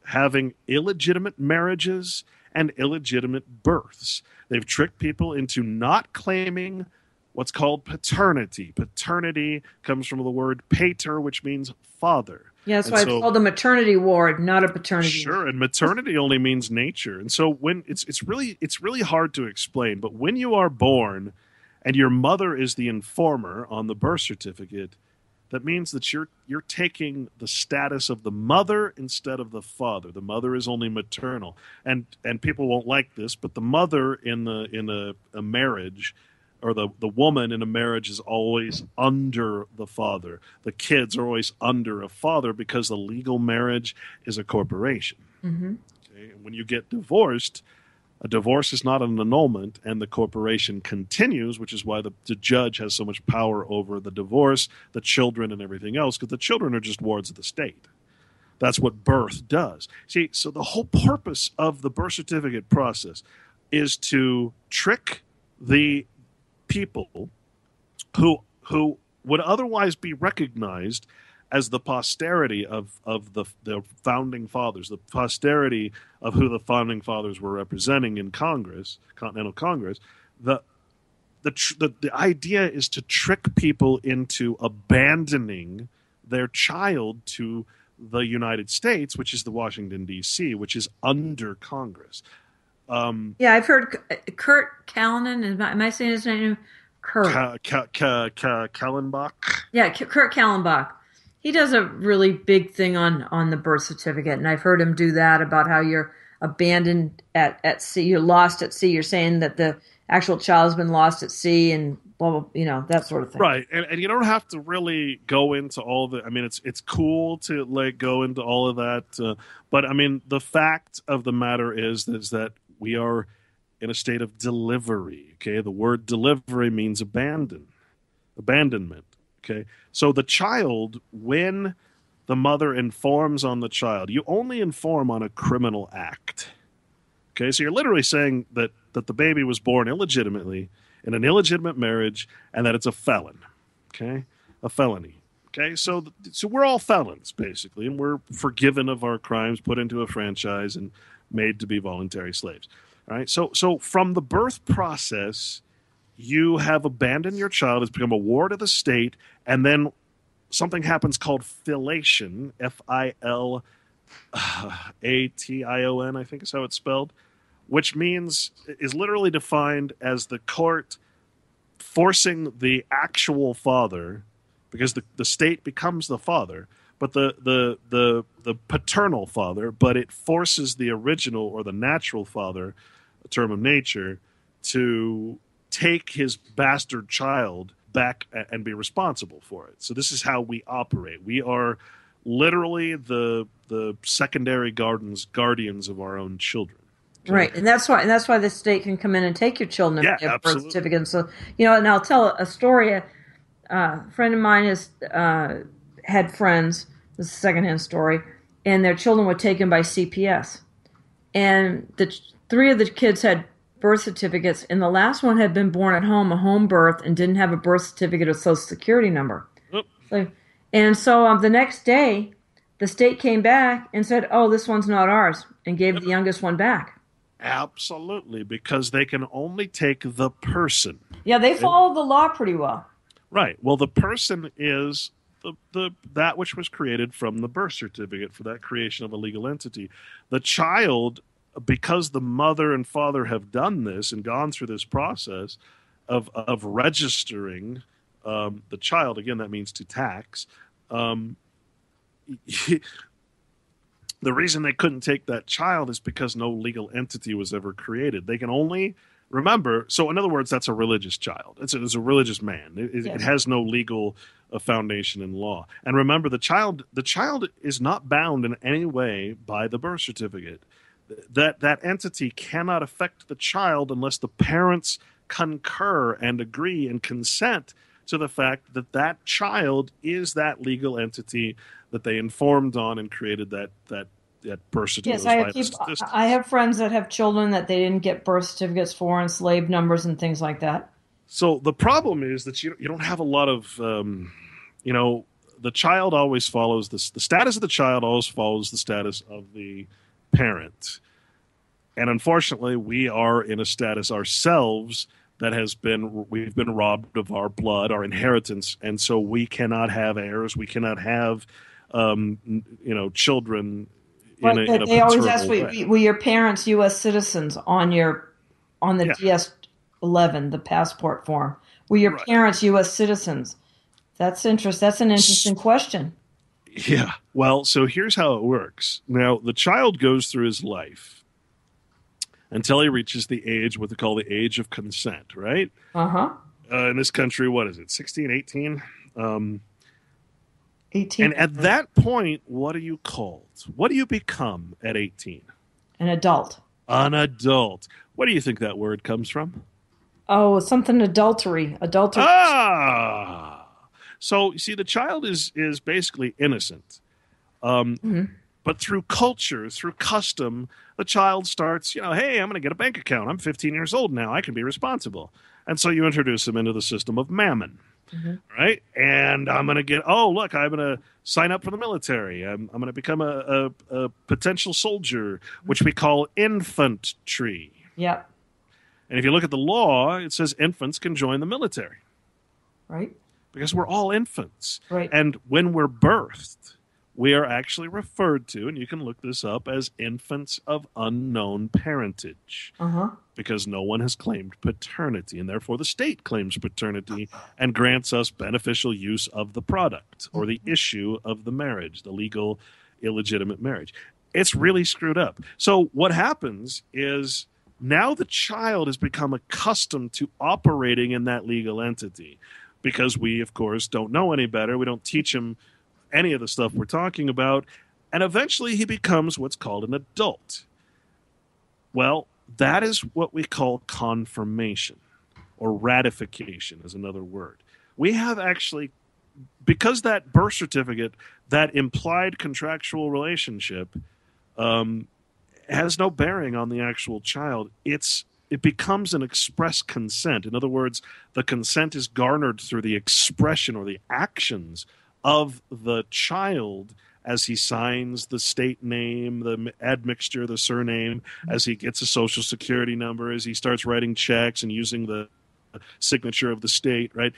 [SPEAKER 2] having illegitimate marriages and illegitimate births. They've tricked people into not claiming what's called paternity. Paternity comes from the word pater, which means father.
[SPEAKER 1] Yeah, that's
[SPEAKER 2] And
[SPEAKER 1] why it's
[SPEAKER 2] so
[SPEAKER 1] called a maternity ward, not a paternity ward.
[SPEAKER 2] sure, and maternity only means nature. And so when it's really hard to explain, but when you are born and your mother is the informer on the birth certificate, that means that you're taking the status of the mother instead of the father. The mother is only maternal. And people won't like this, but the mother in a marriage, or the woman in a marriage, is always under the father. The kids are always under a father because the legal marriage is a corporation.
[SPEAKER 1] Hmm.
[SPEAKER 2] Okay? And when you get divorced, a divorce is not an annulment, and the corporation continues, which is why the judge has so much power over the divorce, the children, and everything else, because the children are just wards of the state. That's what birth does. See, so the whole purpose of the birth certificate process is to trick the people who would otherwise be recognized as the posterity of the founding fathers, the posterity of who the founding fathers were representing in Congress, Continental Congress. The the idea is to trick people into abandoning their child to the United States, which is the Washington D.C., which is under Congress.
[SPEAKER 1] Yeah, I've heard Kurt Callanan. Am I saying his name? Kurt.
[SPEAKER 2] Kallenbach.
[SPEAKER 1] Yeah, Kurt Kallenbach. He does a really big thing on the birth certificate, and I've heard him do that about how you're abandoned at sea, you're lost at sea. You're saying that the actual child's been lost at sea, and blah blah, that sort of thing.
[SPEAKER 2] Right, and you don't have to really go into all the. I mean, it's cool to like go into all of that, but I mean, the fact of the matter is that we are in a state of delivery. Okay, the word delivery means abandonment. Okay, so the child, when the mother informs on the child, you only inform on a criminal act. Okay, so you're literally saying that the baby was born illegitimately in an illegitimate marriage and that it's a felon. Okay, a felony. Okay, so we're all felons basically, and we're forgiven of our crimes, put into a franchise, and made to be voluntary slaves. All right, so from the birth process, you have abandoned your child, it's become a ward of the state, and then something happens called filation, F-I-L-A-T-I-O-N, I think is how it's spelled, which means, is literally defined as the court forcing the actual father, because the state becomes the father, but the paternal father, but it forces the original or the natural father, a term of nature, to take his bastard child back and be responsible for it. So this is how we operate. We are literally the secondary guardians of our own children. Okay?
[SPEAKER 1] Right, and that's why the state can come in and take your children if
[SPEAKER 2] Yeah,
[SPEAKER 1] they have birth
[SPEAKER 2] absolutely.
[SPEAKER 1] certificates. So and I'll tell a story. A friend of mine has had friends. This is a secondhand story, and their children were taken by CPS, and three of the kids had birth certificates, and the last one had been born at home, a home birth, and didn't have a birth certificate or social security number.
[SPEAKER 2] Oop.
[SPEAKER 1] So the next day, the state came back and said, "Oh, this one's not ours," and gave the youngest one back.
[SPEAKER 2] Absolutely, because they can only take the person.
[SPEAKER 1] Yeah, they followed the law pretty well.
[SPEAKER 2] Right. Well, the person is the that which was created from the birth certificate for that creation of a legal entity. The child, because the mother and father have done this and gone through this process of registering the child, again, that means to tax. The reason they couldn't take that child is because no legal entity was ever created. They can only remember. So, in other words, that's a religious child. It's a religious man. It
[SPEAKER 1] Yes.
[SPEAKER 2] has no legal foundation in law. And remember, the child is not bound in any way by the birth certificate. That entity cannot affect the child unless the parents concur and agree and consent to the fact that that child is that legal entity that they informed on and created that birth certificate.
[SPEAKER 1] Yes, I have friends that have children that they didn't get birth certificates for, and slave numbers and things like that.
[SPEAKER 2] So the problem is that you don't have a lot of the child always follows the status of the child always follows the status of the parent, and unfortunately, we are in a status ourselves that we've been robbed of our blood, our inheritance, and so we cannot have heirs. We cannot have children in
[SPEAKER 1] Right,
[SPEAKER 2] a
[SPEAKER 1] they always ask,
[SPEAKER 2] paternal way.
[SPEAKER 1] were your parents U.S. citizens on the
[SPEAKER 2] Yeah,
[SPEAKER 1] DS-11, the passport form? Were your
[SPEAKER 2] right.
[SPEAKER 1] parents U.S. citizens? That's an interesting question.
[SPEAKER 2] Yeah. Well, so here's how it works. Now, the child goes through his life until he reaches the age, what they call the age of consent, right?
[SPEAKER 1] Uh-huh.
[SPEAKER 2] In this country, what is it, 16, 18? Um,
[SPEAKER 1] 18,
[SPEAKER 2] and at that point, what are you called? What do you become at 18?
[SPEAKER 1] an adult.
[SPEAKER 2] An adult. What do you think that word comes from?
[SPEAKER 1] Oh, something adultery. Adultery.
[SPEAKER 2] Ah. So, you see, the child is basically innocent. Um,
[SPEAKER 1] Mhm.
[SPEAKER 2] But through culture, through custom, the child starts, hey, I'm going to get a bank account. I'm 15 years old now. I can be responsible. And so you introduce them into the system of mammon,
[SPEAKER 1] Mhm.
[SPEAKER 2] right? And I'm going to get, oh, look, I'm going to sign up for the military. I'm going to become a potential soldier, which we call infantry.
[SPEAKER 1] Yep.
[SPEAKER 2] And if you look at the law, it says infants can join the military
[SPEAKER 1] Right.
[SPEAKER 2] because we're all infants.
[SPEAKER 1] Right.
[SPEAKER 2] And when we're birthed, we are actually referred to, and you can look this up, as infants of unknown parentage
[SPEAKER 1] Uh-huh.
[SPEAKER 2] because no one has claimed paternity, and therefore the state claims paternity and grants us beneficial use of the product or the issue of the marriage, the legal, illegitimate marriage. It's really screwed up. So what happens is now the child has become accustomed to operating in that legal entity because we, of course, don't know any better. We don't teach him any of the stuff we're talking about. And eventually he becomes what's called an adult. Well, that is what we call confirmation, or ratification is another word. We have actually, because that birth certificate, that implied contractual relationship, um, has no bearing on the actual child. It becomes an express consent. In other words, the consent is garnered through the expression or the actions of the child as he signs the state name, the admixture, the surname, as he gets a social security number, as he starts writing checks and using the signature of the state, right?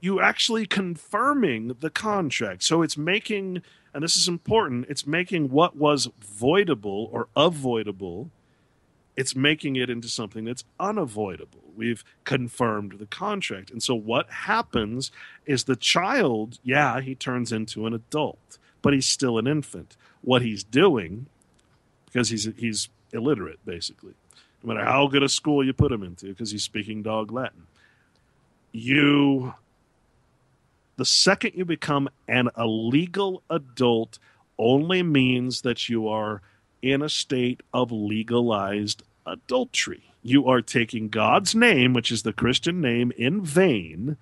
[SPEAKER 2] You actually confirming the contract. So it's making, and this is important, it's making what was voidable or avoidable, it's making it into something that's unavoidable. We've confirmed the contract. And so what happens is the child, yeah, he turns into an adult, but he's still an infant. What he's doing, because he's illiterate, basically, no matter how good a school you put him into, because he's speaking dog Latin, the second you become a legal adult only means that you are in a state of legalized adultery. You are taking God's name, which is the Christian name, in vain,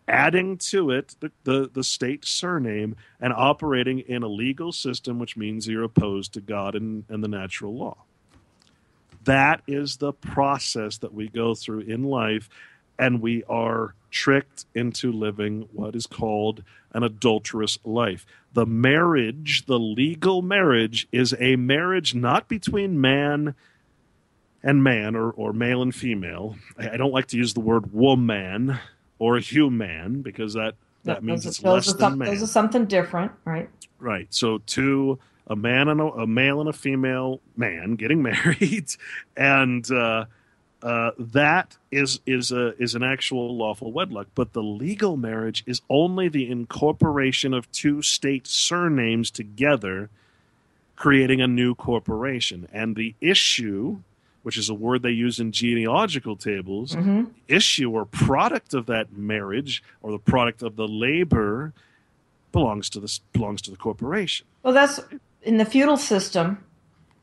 [SPEAKER 2] adding to it the state surname, and operating in a legal system, which means you're opposed to God and the natural law. That is the process that we go through in life, and we are tricked into living what is called an adulterous life. The marriage, the legal marriage, is a marriage not between man and man, or male and female. I don't like to use the word woman or human because that means it's less than
[SPEAKER 1] Those are
[SPEAKER 2] man.
[SPEAKER 1] something different, right?
[SPEAKER 2] Right. So a male and a female man getting married, and that is an actual lawful wedlock. But the legal marriage is only the incorporation of two state surnames together, creating a new corporation. And the issue, which is a word they use in genealogical tables,
[SPEAKER 1] Mm-hmm.
[SPEAKER 2] issue or product of that marriage or the product of the labor belongs to the corporation.
[SPEAKER 1] Well, that's in the feudal system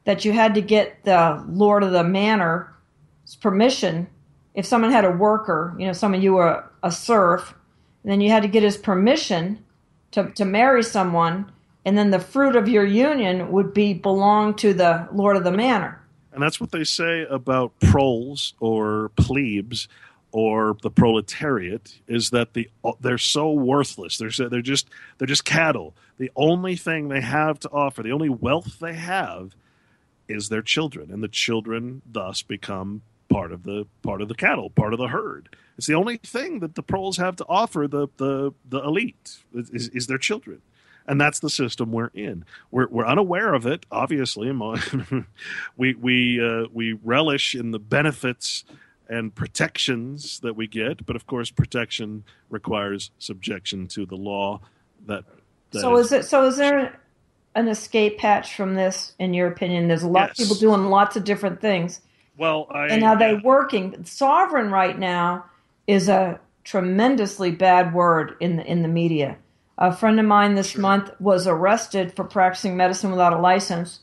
[SPEAKER 1] that you had to get the lord of the manor's permission. If someone had a worker, you were a serf, and then you had to get his permission to marry someone, and then the fruit of your union would belong to the lord of the manor.
[SPEAKER 2] And that's what they say about proles or plebes or the proletariat, is that they're so worthless. They're just cattle. The only thing they have to offer, the only wealth they have, is their children, and the children thus become part of the cattle, part of the herd. It's the only thing that the proles have to offer the elite is their children. And that's the system we're in. We're unaware of it, obviously. We relish in the benefits and protections that we get, but of course, protection requires subjection to the law. That that
[SPEAKER 1] So
[SPEAKER 2] is
[SPEAKER 1] is there an escape hatch from this, in your opinion? There's a lot of people
[SPEAKER 2] yes.
[SPEAKER 1] doing lots of different things.
[SPEAKER 2] Well,
[SPEAKER 1] And
[SPEAKER 2] I
[SPEAKER 1] are they
[SPEAKER 2] yeah,
[SPEAKER 1] working? Sovereign right now is a tremendously bad word in the media. A friend of mine this
[SPEAKER 2] sure.
[SPEAKER 1] month was arrested for practicing medicine without a license,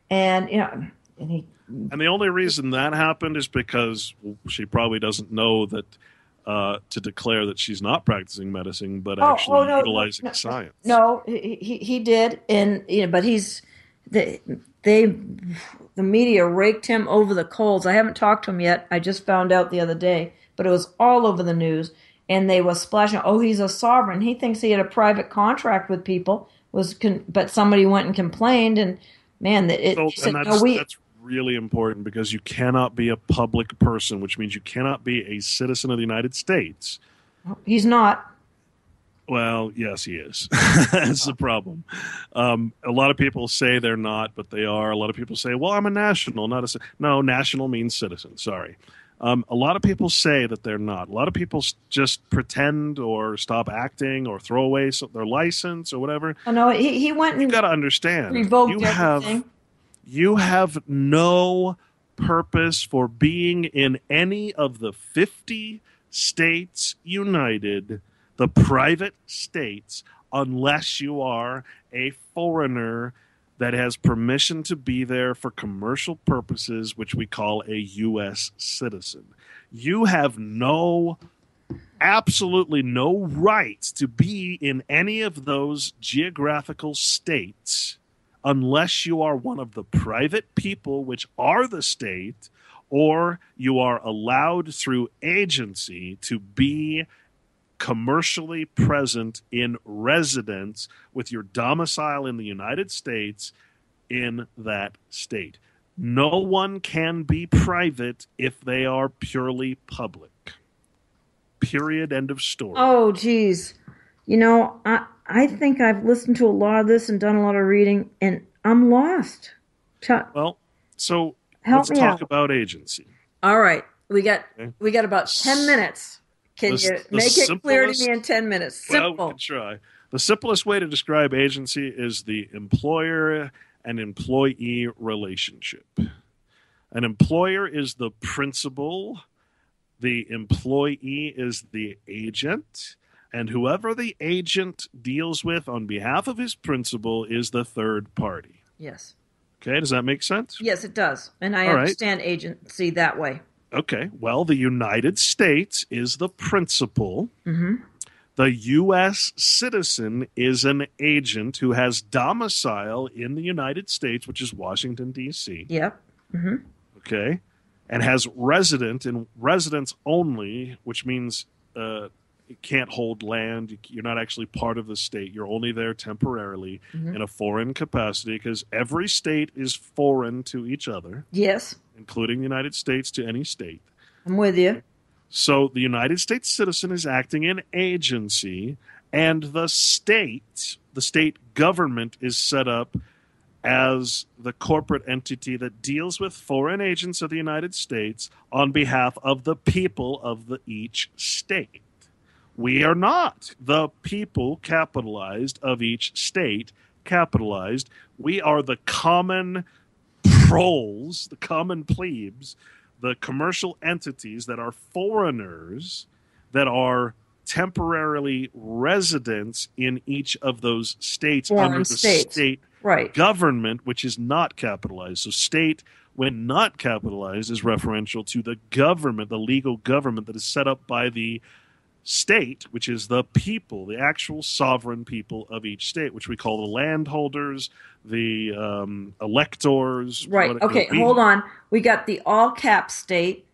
[SPEAKER 1] and and he
[SPEAKER 2] And the only reason that happened is because she probably doesn't know that to declare that she's not practicing medicine, but
[SPEAKER 1] oh
[SPEAKER 2] actually
[SPEAKER 1] no no
[SPEAKER 2] utilizing
[SPEAKER 1] no
[SPEAKER 2] science.
[SPEAKER 1] no he did, and but they they the media raked him over the coals. I haven't talked to him yet. I just found out the other day, but it was all over the news, and they were splashing. Oh, he's a sovereign. He thinks he had a private contract with people. But somebody went and complained, and man, they
[SPEAKER 2] So, and
[SPEAKER 1] said no. We
[SPEAKER 2] that's really important because you cannot be a public person, which means you cannot be a citizen of the United States.
[SPEAKER 1] he's not.
[SPEAKER 2] Well, yes, he is. That's the problem. A lot of people say they're not, but they are. A lot of people say, "Well, I'm a national, not a no." National means citizen. Sorry. A lot of people say that they're not. A lot of people just pretend or stop acting or throw away their license or whatever.
[SPEAKER 1] Oh no, he went
[SPEAKER 2] You
[SPEAKER 1] and
[SPEAKER 2] got to understand.
[SPEAKER 1] revoked everything.
[SPEAKER 2] You have no purpose for being in any of the 50 states united, the private states, unless you are a foreigner that has permission to be there for commercial purposes, which we call a U.S. citizen. You have absolutely no right to be in any of those geographical states unless you are one of the private people, which are the state, or you are allowed through agency to be commercially present in residence with your domicile in the United States in that state. No one can be private if they are purely public. Period. End of story.
[SPEAKER 1] Oh, geez. I think I've listened to a lot of this and done a lot of reading, and I'm lost.
[SPEAKER 2] Well, so
[SPEAKER 1] Help
[SPEAKER 2] let's
[SPEAKER 1] me
[SPEAKER 2] talk
[SPEAKER 1] out.
[SPEAKER 2] about agency.
[SPEAKER 1] All right,
[SPEAKER 2] Okay?
[SPEAKER 1] we got about 10 minutes. Can you
[SPEAKER 2] The
[SPEAKER 1] make it clear to
[SPEAKER 2] simplest,
[SPEAKER 1] me in 10 minutes?
[SPEAKER 2] well, we can
[SPEAKER 1] Simple.
[SPEAKER 2] try. The simplest way to describe agency is the employer and employee relationship. An employer is the principal, the employee is the agent, and whoever the agent deals with on behalf of his principal is the third party.
[SPEAKER 1] Yes.
[SPEAKER 2] Okay, does that make sense?
[SPEAKER 1] Yes, it does, and I
[SPEAKER 2] All right.
[SPEAKER 1] understand agency that way.
[SPEAKER 2] Okay, well, the United States is the principal.
[SPEAKER 1] Mm-hmm.
[SPEAKER 2] The U.S. citizen is an agent who has domicile in the United States, which is Washington, D.C.
[SPEAKER 1] Yep. Mm-hmm.
[SPEAKER 2] Okay, and has residence only, which means it can't hold land. You're not actually part of the state. You're only there temporarily
[SPEAKER 1] Mm-hmm.
[SPEAKER 2] in a foreign capacity because every state is foreign to each other,
[SPEAKER 1] Yes,
[SPEAKER 2] including the United States to any state.
[SPEAKER 1] I'm with you.
[SPEAKER 2] So the United States citizen is acting in agency, and the state government is set up as the corporate entity that deals with foreign agents of the United States on behalf of the people of each state. We are not the people capitalized of each state capitalized. We are the common proles, the common plebes, the commercial entities that are foreigners that are temporarily residents in each of those states under
[SPEAKER 1] Foreign
[SPEAKER 2] the
[SPEAKER 1] states.
[SPEAKER 2] state
[SPEAKER 1] Right.
[SPEAKER 2] government, which is not capitalized. So state, when not capitalized, is referential to the government, the legal government that is set up by the state, which is the people, the actual sovereign people of each state, which we call the landholders, the electors.
[SPEAKER 1] Right. Okay, hold on. We got the all cap state.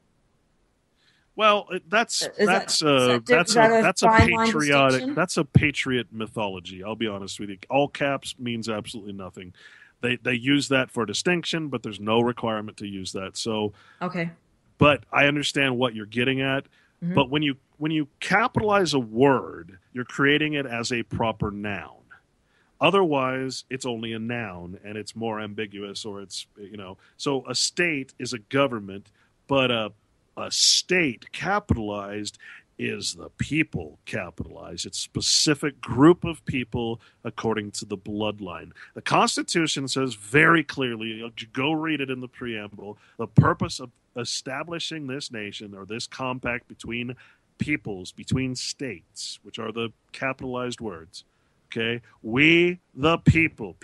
[SPEAKER 2] Well,
[SPEAKER 1] Is that
[SPEAKER 2] that's
[SPEAKER 1] a
[SPEAKER 2] a
[SPEAKER 1] fine line
[SPEAKER 2] patriotic
[SPEAKER 1] distinction?
[SPEAKER 2] that's a patriot mythology. I'll be honest with you. All caps means absolutely nothing. They use that for distinction, but there's no requirement to use that. So,
[SPEAKER 1] Okay.
[SPEAKER 2] but I understand what you're getting at.
[SPEAKER 1] Mm-hmm.
[SPEAKER 2] But when you capitalize a word, you're creating it as a proper noun. Otherwise, it's only a noun and it's more ambiguous, or So a state is a government, but a state capitalized is the people capitalized. It's a specific group of people according to the bloodline. The Constitution says very clearly, go read it in the preamble, the purpose of establishing this nation or this compact between peoples, between states, which are the capitalized words. Okay, we the people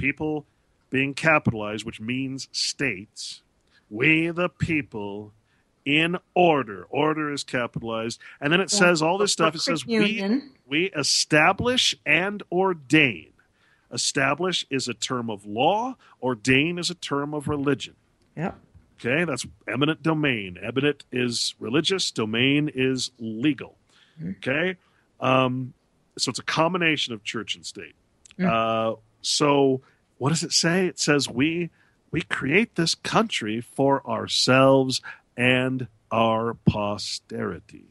[SPEAKER 2] being capitalized, which means states. We the people in order. Order is capitalized. And then it says all this stuff. It says we establish and ordain. Establish is a term of law. Ordain is a term of religion.
[SPEAKER 1] Yep.
[SPEAKER 2] Okay, that's eminent domain. Eminent is religious. Domain is legal. Okay, so it's a combination of church and state. So what does it say? It says we create this country for ourselves and our posterity.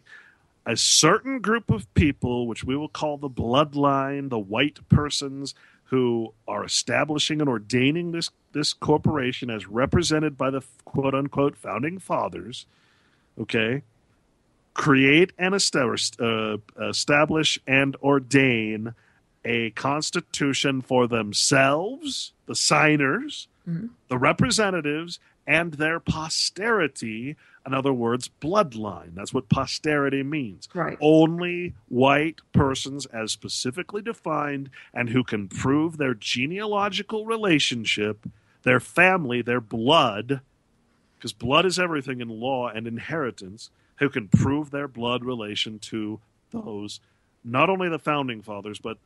[SPEAKER 2] A certain group of people, which we will call the bloodline, the white persons who are establishing and ordaining this corporation as represented by the quote-unquote founding fathers, okay, create and establish and ordain a constitution for themselves, the signers, the representatives, and their posterity. In other words, bloodline. That's what posterity means.
[SPEAKER 1] Right.
[SPEAKER 2] Only white persons as specifically defined and who can prove their genealogical relationship, their family, their blood, because blood is everything in law and inheritance, who can prove their blood relation to those, not only the founding fathers, but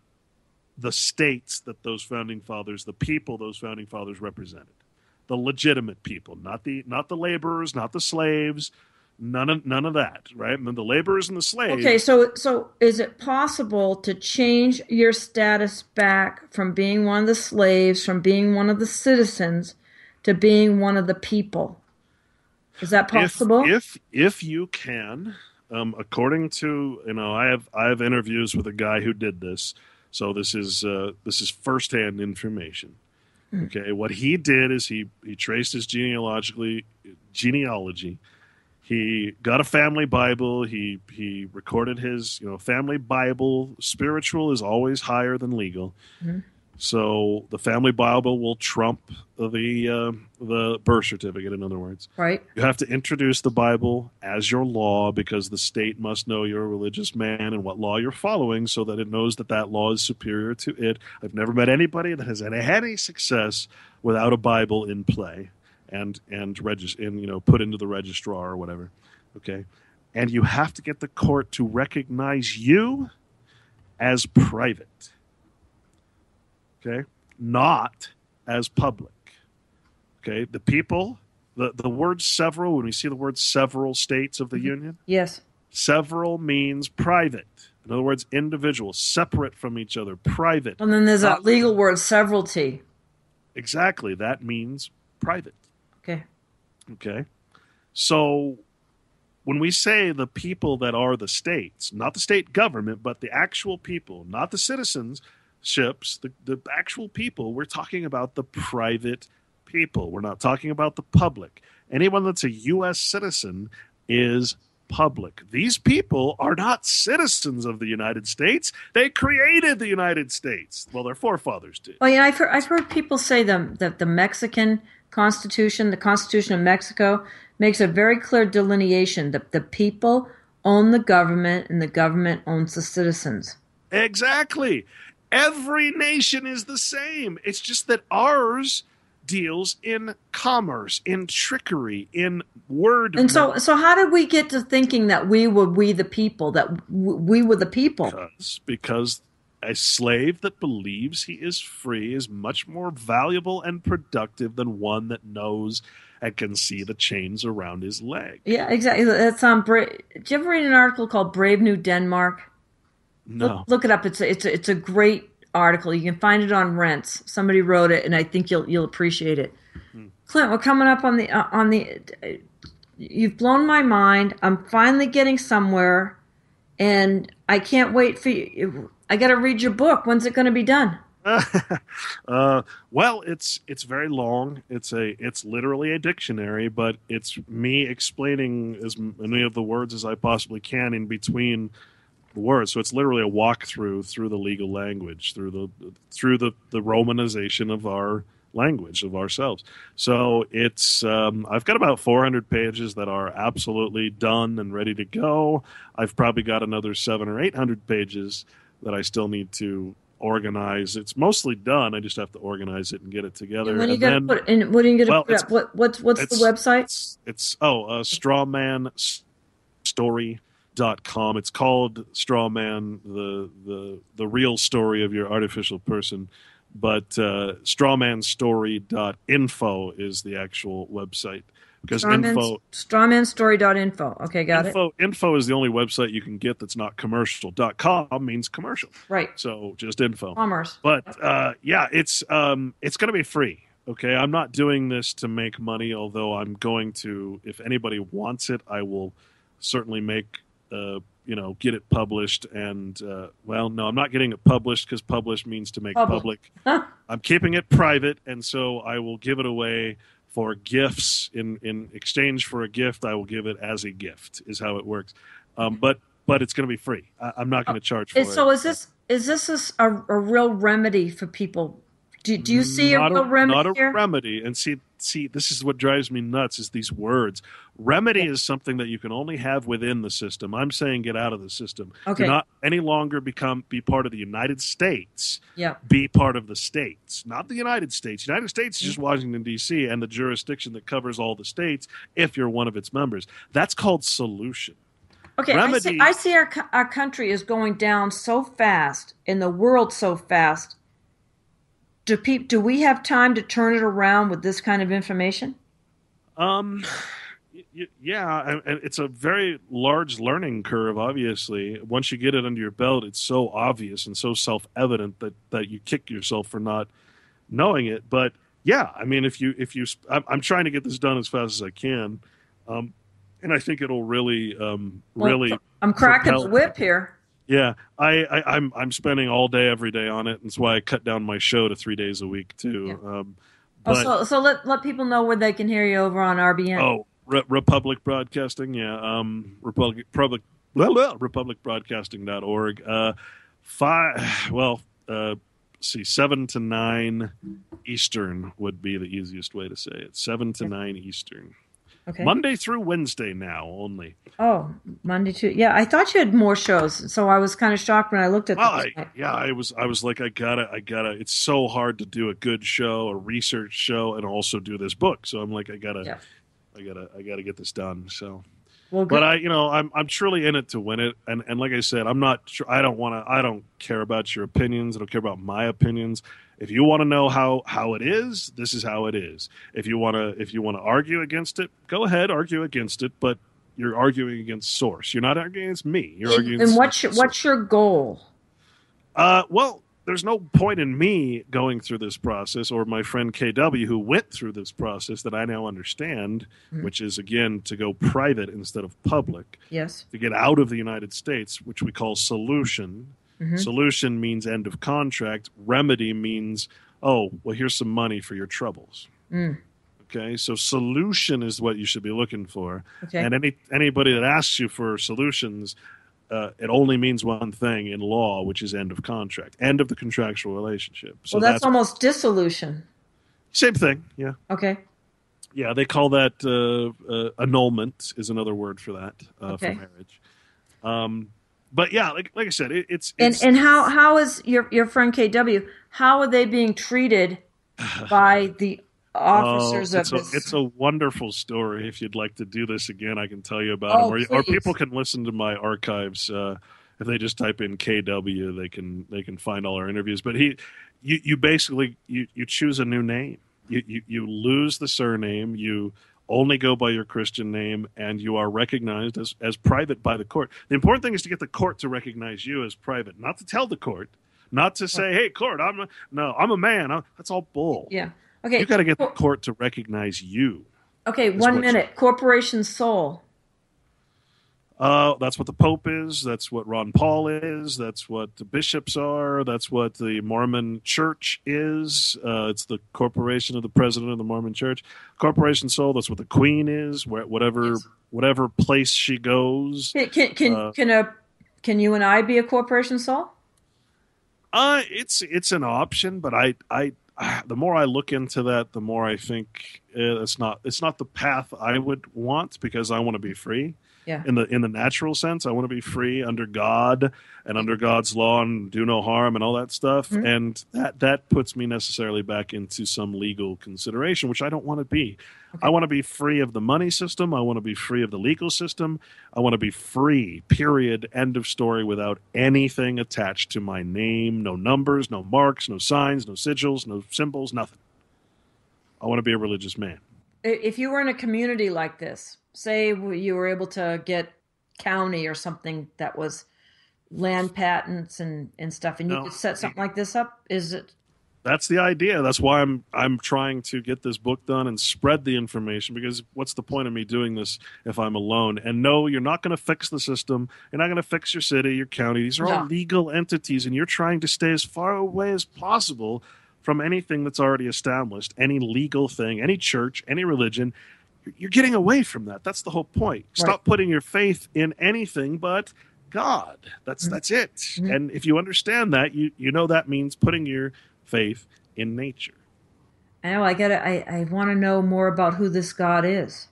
[SPEAKER 2] the states that those founding fathers, the people those founding fathers represented. The legitimate people, not the laborers, not the slaves, none of that, right? And then the laborers and the slaves.
[SPEAKER 1] Okay, so is it possible to change your status back from being one of the slaves, from being one of the citizens, to being one of the people? Is that possible?
[SPEAKER 2] If you can, according to I have interviews with a guy who did this, so this is firsthand information. Okay, what he did is he traced his genealogy. He got a family Bible. He recorded his family Bible. Spiritual is always higher than legal. So the family Bible will trump the birth certificate, in other words.
[SPEAKER 1] Right.
[SPEAKER 2] You have to introduce the Bible as your law because the state must know you're a religious man and what law you're following so that it knows that law is superior to it. I've never met anybody that has had any success without a Bible in play and put into the registrar or whatever. Okay. And you have to get the court to recognize you as private. Okay, not as public. Okay, the people, the word several, when we see the word several states of the Union,
[SPEAKER 1] yes,
[SPEAKER 2] several means private. In other words, individual, separate from each other, private.
[SPEAKER 1] And then there's that legal word, severalty.
[SPEAKER 2] Exactly, that means private.
[SPEAKER 1] Okay.
[SPEAKER 2] So when we say the people that are the states, not the state government, but the actual people, not the citizens, the actual people, we're talking about the private people. We're not talking about the public. Anyone that's a U.S. citizen is public. These people are not citizens of the United States. They created the United States. Well, their forefathers did.
[SPEAKER 1] Well, yeah, I've heard people say that the Mexican Constitution, the Constitution of Mexico, makes a very clear delineation that the people own the government and the government owns the citizens.
[SPEAKER 2] Exactly. Every nation is the same. It's just that ours deals in commerce, in trickery, in word.
[SPEAKER 1] And so how did we get to thinking that we were the people, that we were the people?
[SPEAKER 2] Because a slave that believes he is free is much more valuable and productive than one that knows and can see the chains around his leg.
[SPEAKER 1] Yeah, exactly. That's did you ever read an article called Brave New Denmark?
[SPEAKER 2] No.
[SPEAKER 1] Look it up. It's a great article. You can find it on Rents. Somebody wrote it, and I think you'll appreciate it. Clint, we're coming up on the. You've blown my mind. I'm finally getting somewhere, and I can't wait for you. I got to read your book. When's it going to be done?
[SPEAKER 2] Well, it's very long. It's literally a dictionary, but it's me explaining as many of the words as I possibly can in between the words. So it's literally a walkthrough through the legal language, through the romanization of our language of ourselves. So it's I've got about 400 pages that are absolutely done and ready to go. I've probably got another 700 or 800 pages that I still need to organize. It's mostly done. I just have to organize it and get it
[SPEAKER 1] And
[SPEAKER 2] together.
[SPEAKER 1] when are you
[SPEAKER 2] And
[SPEAKER 1] going to
[SPEAKER 2] then,
[SPEAKER 1] put and what are you going to
[SPEAKER 2] well,
[SPEAKER 1] put up? What's the website?
[SPEAKER 2] it's strawmanstory.com. It's called Strawman, the real story of your artificial person, but strawmanstory.info is the actual website because
[SPEAKER 1] Strawmanstory.info. Okay, got it.
[SPEAKER 2] info is the only website you can get that's not commercial. .com means commercial,
[SPEAKER 1] Right.
[SPEAKER 2] so just info.
[SPEAKER 1] Commerce.
[SPEAKER 2] But yeah, it's going to be free. Okay, I'm not doing this to make money, although I'm going to. If anybody wants it, I will certainly make get it published. And well, no, I'm not getting it published because published means to make public. I'm keeping it private, and so I will give it away for gifts. In exchange for a gift, I will give it as a gift. Is how it works. But it's going to be free. I'm not going to charge for it.
[SPEAKER 1] So is this a real remedy for people? Do you see a
[SPEAKER 2] Not
[SPEAKER 1] real remedy
[SPEAKER 2] not a
[SPEAKER 1] here?
[SPEAKER 2] remedy. And see, this is what drives me nuts is these words. Remedy is something that you can only have within the system. I'm saying get out of the system.
[SPEAKER 1] Okay.
[SPEAKER 2] Do not any longer be part of the United States.
[SPEAKER 1] Yeah.
[SPEAKER 2] Be part of the states, not the United States. United States is just Washington, D.C. and the jurisdiction that covers all the states if you're one of its members. That's called solution.
[SPEAKER 1] Okay,
[SPEAKER 2] Remedy,
[SPEAKER 1] I see our country is going down so fast and the world so fast. Do we have time to turn it around with this kind of information?
[SPEAKER 2] Yeah, and it's a very large learning curve. Obviously, once you get it under your belt, it's so obvious and so self-evident that you kick yourself for not knowing it. But yeah, I mean, I'm trying to get this done as fast as I can, and I think it'll really, really.
[SPEAKER 1] I'm cracking
[SPEAKER 2] propel.
[SPEAKER 1] the whip here.
[SPEAKER 2] Yeah, I'm spending all day every day on it, and that's why I cut down my show to 3 days a week too.
[SPEAKER 1] Yeah.
[SPEAKER 2] But
[SPEAKER 1] So let people know where they can hear you over on RBN.
[SPEAKER 2] Republic Broadcasting, yeah, republicbroadcasting.org. See, 7 to 9 Eastern would be the easiest way to say it. 7 to 9 Eastern.
[SPEAKER 1] Okay.
[SPEAKER 2] Monday through Wednesday now only.
[SPEAKER 1] Oh, Monday too. Yeah, I thought you had more shows, so I was kind of shocked when I looked at this.
[SPEAKER 2] I was like, I gotta. It's so hard to do a good show, a research show, and also do this book. So I'm like, I gotta get this done. So,
[SPEAKER 1] well,
[SPEAKER 2] but I'm truly in it to win it. And like I said, I'm not sure. I don't care about your opinions. I don't care about my opinions. If you want to know how it is, this is how it is. If you want to argue against it, go ahead, argue against it. But you're arguing against source. You're not arguing against me. You're arguing.
[SPEAKER 1] And what's your goal?
[SPEAKER 2] Well, there's no point in me going through this process, or my friend KW who went through this process that I now understand, which is again to go private instead of public.
[SPEAKER 1] Yes.
[SPEAKER 2] To get out of the United States, which we call solution. Solution means end of contract. Remedy means, oh, well, here's some money for your troubles. Okay, so solution is what you should be looking for.
[SPEAKER 1] Okay.
[SPEAKER 2] And anybody that asks you for solutions, it only means one thing in law, which is end of contract, end of the contractual relationship. So
[SPEAKER 1] well, that's almost dissolution.
[SPEAKER 2] Same thing, yeah.
[SPEAKER 1] Okay.
[SPEAKER 2] Yeah, they call that annulment is another word for that for marriage. But yeah, like I said, it's
[SPEAKER 1] and how is your friend KW? How are they being treated by the officers of this?
[SPEAKER 2] It's a wonderful story. If you'd like to do this again, I can tell you about it. Or people can listen to my archives. If they just type in KW, they can find all our interviews. But you basically you choose a new name. You lose the surname. You only go by your Christian name, and you are recognized as private by the court. The important thing is to get the court to recognize you as private, not to tell the court, not to say, "Hey, court, I'm a man." That's all bull.
[SPEAKER 1] Yeah. Okay.
[SPEAKER 2] You got to get the court to recognize you.
[SPEAKER 1] Okay, 1 minute. Corporation Soul.
[SPEAKER 2] That's what the Pope is. That's what Ron Paul is. That's what the bishops are. That's what the Mormon Church is. It's the corporation of the president of the Mormon Church. Corporation soul. That's what the Queen is. Whatever
[SPEAKER 1] Yes.
[SPEAKER 2] whatever place she goes.
[SPEAKER 1] Can can can
[SPEAKER 2] Uh,
[SPEAKER 1] can a can you and I be a corporation soul?
[SPEAKER 2] it's an option, but I the more I look into that, the more I think it's not the path I would want because I want to be free
[SPEAKER 1] Yeah.
[SPEAKER 2] in the natural sense. I want to be free under God and under God's law and do no harm and all that stuff.
[SPEAKER 1] Mhm.
[SPEAKER 2] And that puts me necessarily back into some legal consideration, which I don't want to be. I
[SPEAKER 1] Okay.
[SPEAKER 2] want to be free of the money system. I want to be free of the legal system. I want to be free, period, end of story, without anything attached to my name, no numbers, no marks, no signs, no sigils, no symbols, nothing. I want to be a religious man.
[SPEAKER 1] If you were in a community like this, say you were able to get county or something that was land patents and stuff, and you
[SPEAKER 2] Now,
[SPEAKER 1] could set something like this up, is it?
[SPEAKER 2] that's the idea. That's why I'm trying to get this book done and spread the information because what's the point of me doing this if I'm alone? And no, you're not going to fix the system. You're not going to fix your city, your county. These are all
[SPEAKER 1] No.
[SPEAKER 2] legal entities and you're trying to stay as far away as possible from anything that's already established, any legal thing, any church, any religion. You're getting away from that. That's the whole point.
[SPEAKER 1] Right.
[SPEAKER 2] Stop putting your faith in anything but God. That's it.
[SPEAKER 1] Mhm.
[SPEAKER 2] And if you understand that, you know that means putting your faith in nature.
[SPEAKER 1] I know. I want to know more about who this God is.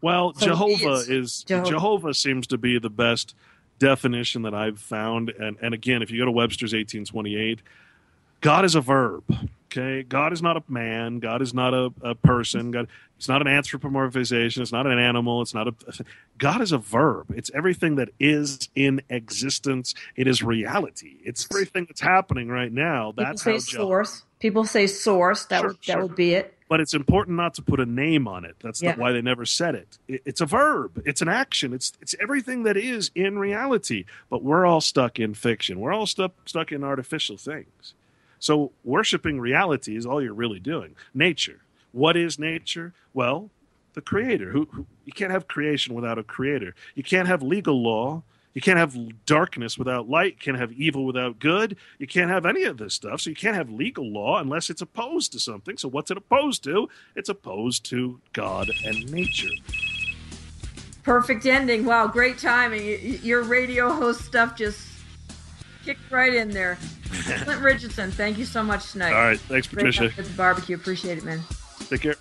[SPEAKER 2] Well,
[SPEAKER 1] So he
[SPEAKER 2] Jehovah
[SPEAKER 1] is
[SPEAKER 2] is
[SPEAKER 1] Jehovah.
[SPEAKER 2] Jehovah seems to be the best definition that I've found. And again, if you go to Webster's 1828, God is a verb. Okay, God is not a man. God is not a person. God, it's not an anthropomorphization. It's not an animal. It's not a. God is a verb. It's everything that is in existence. It is reality. It's everything that's happening right now.
[SPEAKER 1] People
[SPEAKER 2] That's
[SPEAKER 1] say
[SPEAKER 2] how Jehovah.
[SPEAKER 1] source. People say source. That
[SPEAKER 2] Sure,
[SPEAKER 1] would that
[SPEAKER 2] sure.
[SPEAKER 1] would be it.
[SPEAKER 2] But it's important not to put a name on it. That's
[SPEAKER 1] Yeah.
[SPEAKER 2] why they never said it. It's a verb. It's an action. It's everything that is in reality. But we're all stuck in fiction. We're all stuck in artificial things. So worshiping reality is all you're really doing. Nature. What is nature? Well, the creator. Who you can't have creation without a creator. You can't have legal law. You can't have darkness without light. You can't have evil without good. You can't have any of this stuff. So you can't have legal law unless it's opposed to something. So what's it opposed to? It's opposed to God and nature.
[SPEAKER 1] Perfect ending. Wow, great timing. Your radio host stuff just kicked right in there. Clint Richardson, thank you so much tonight.
[SPEAKER 2] All right. Thanks,
[SPEAKER 1] Great
[SPEAKER 2] Patricia.
[SPEAKER 1] talk at the barbecue. Appreciate it, man.
[SPEAKER 2] Take care.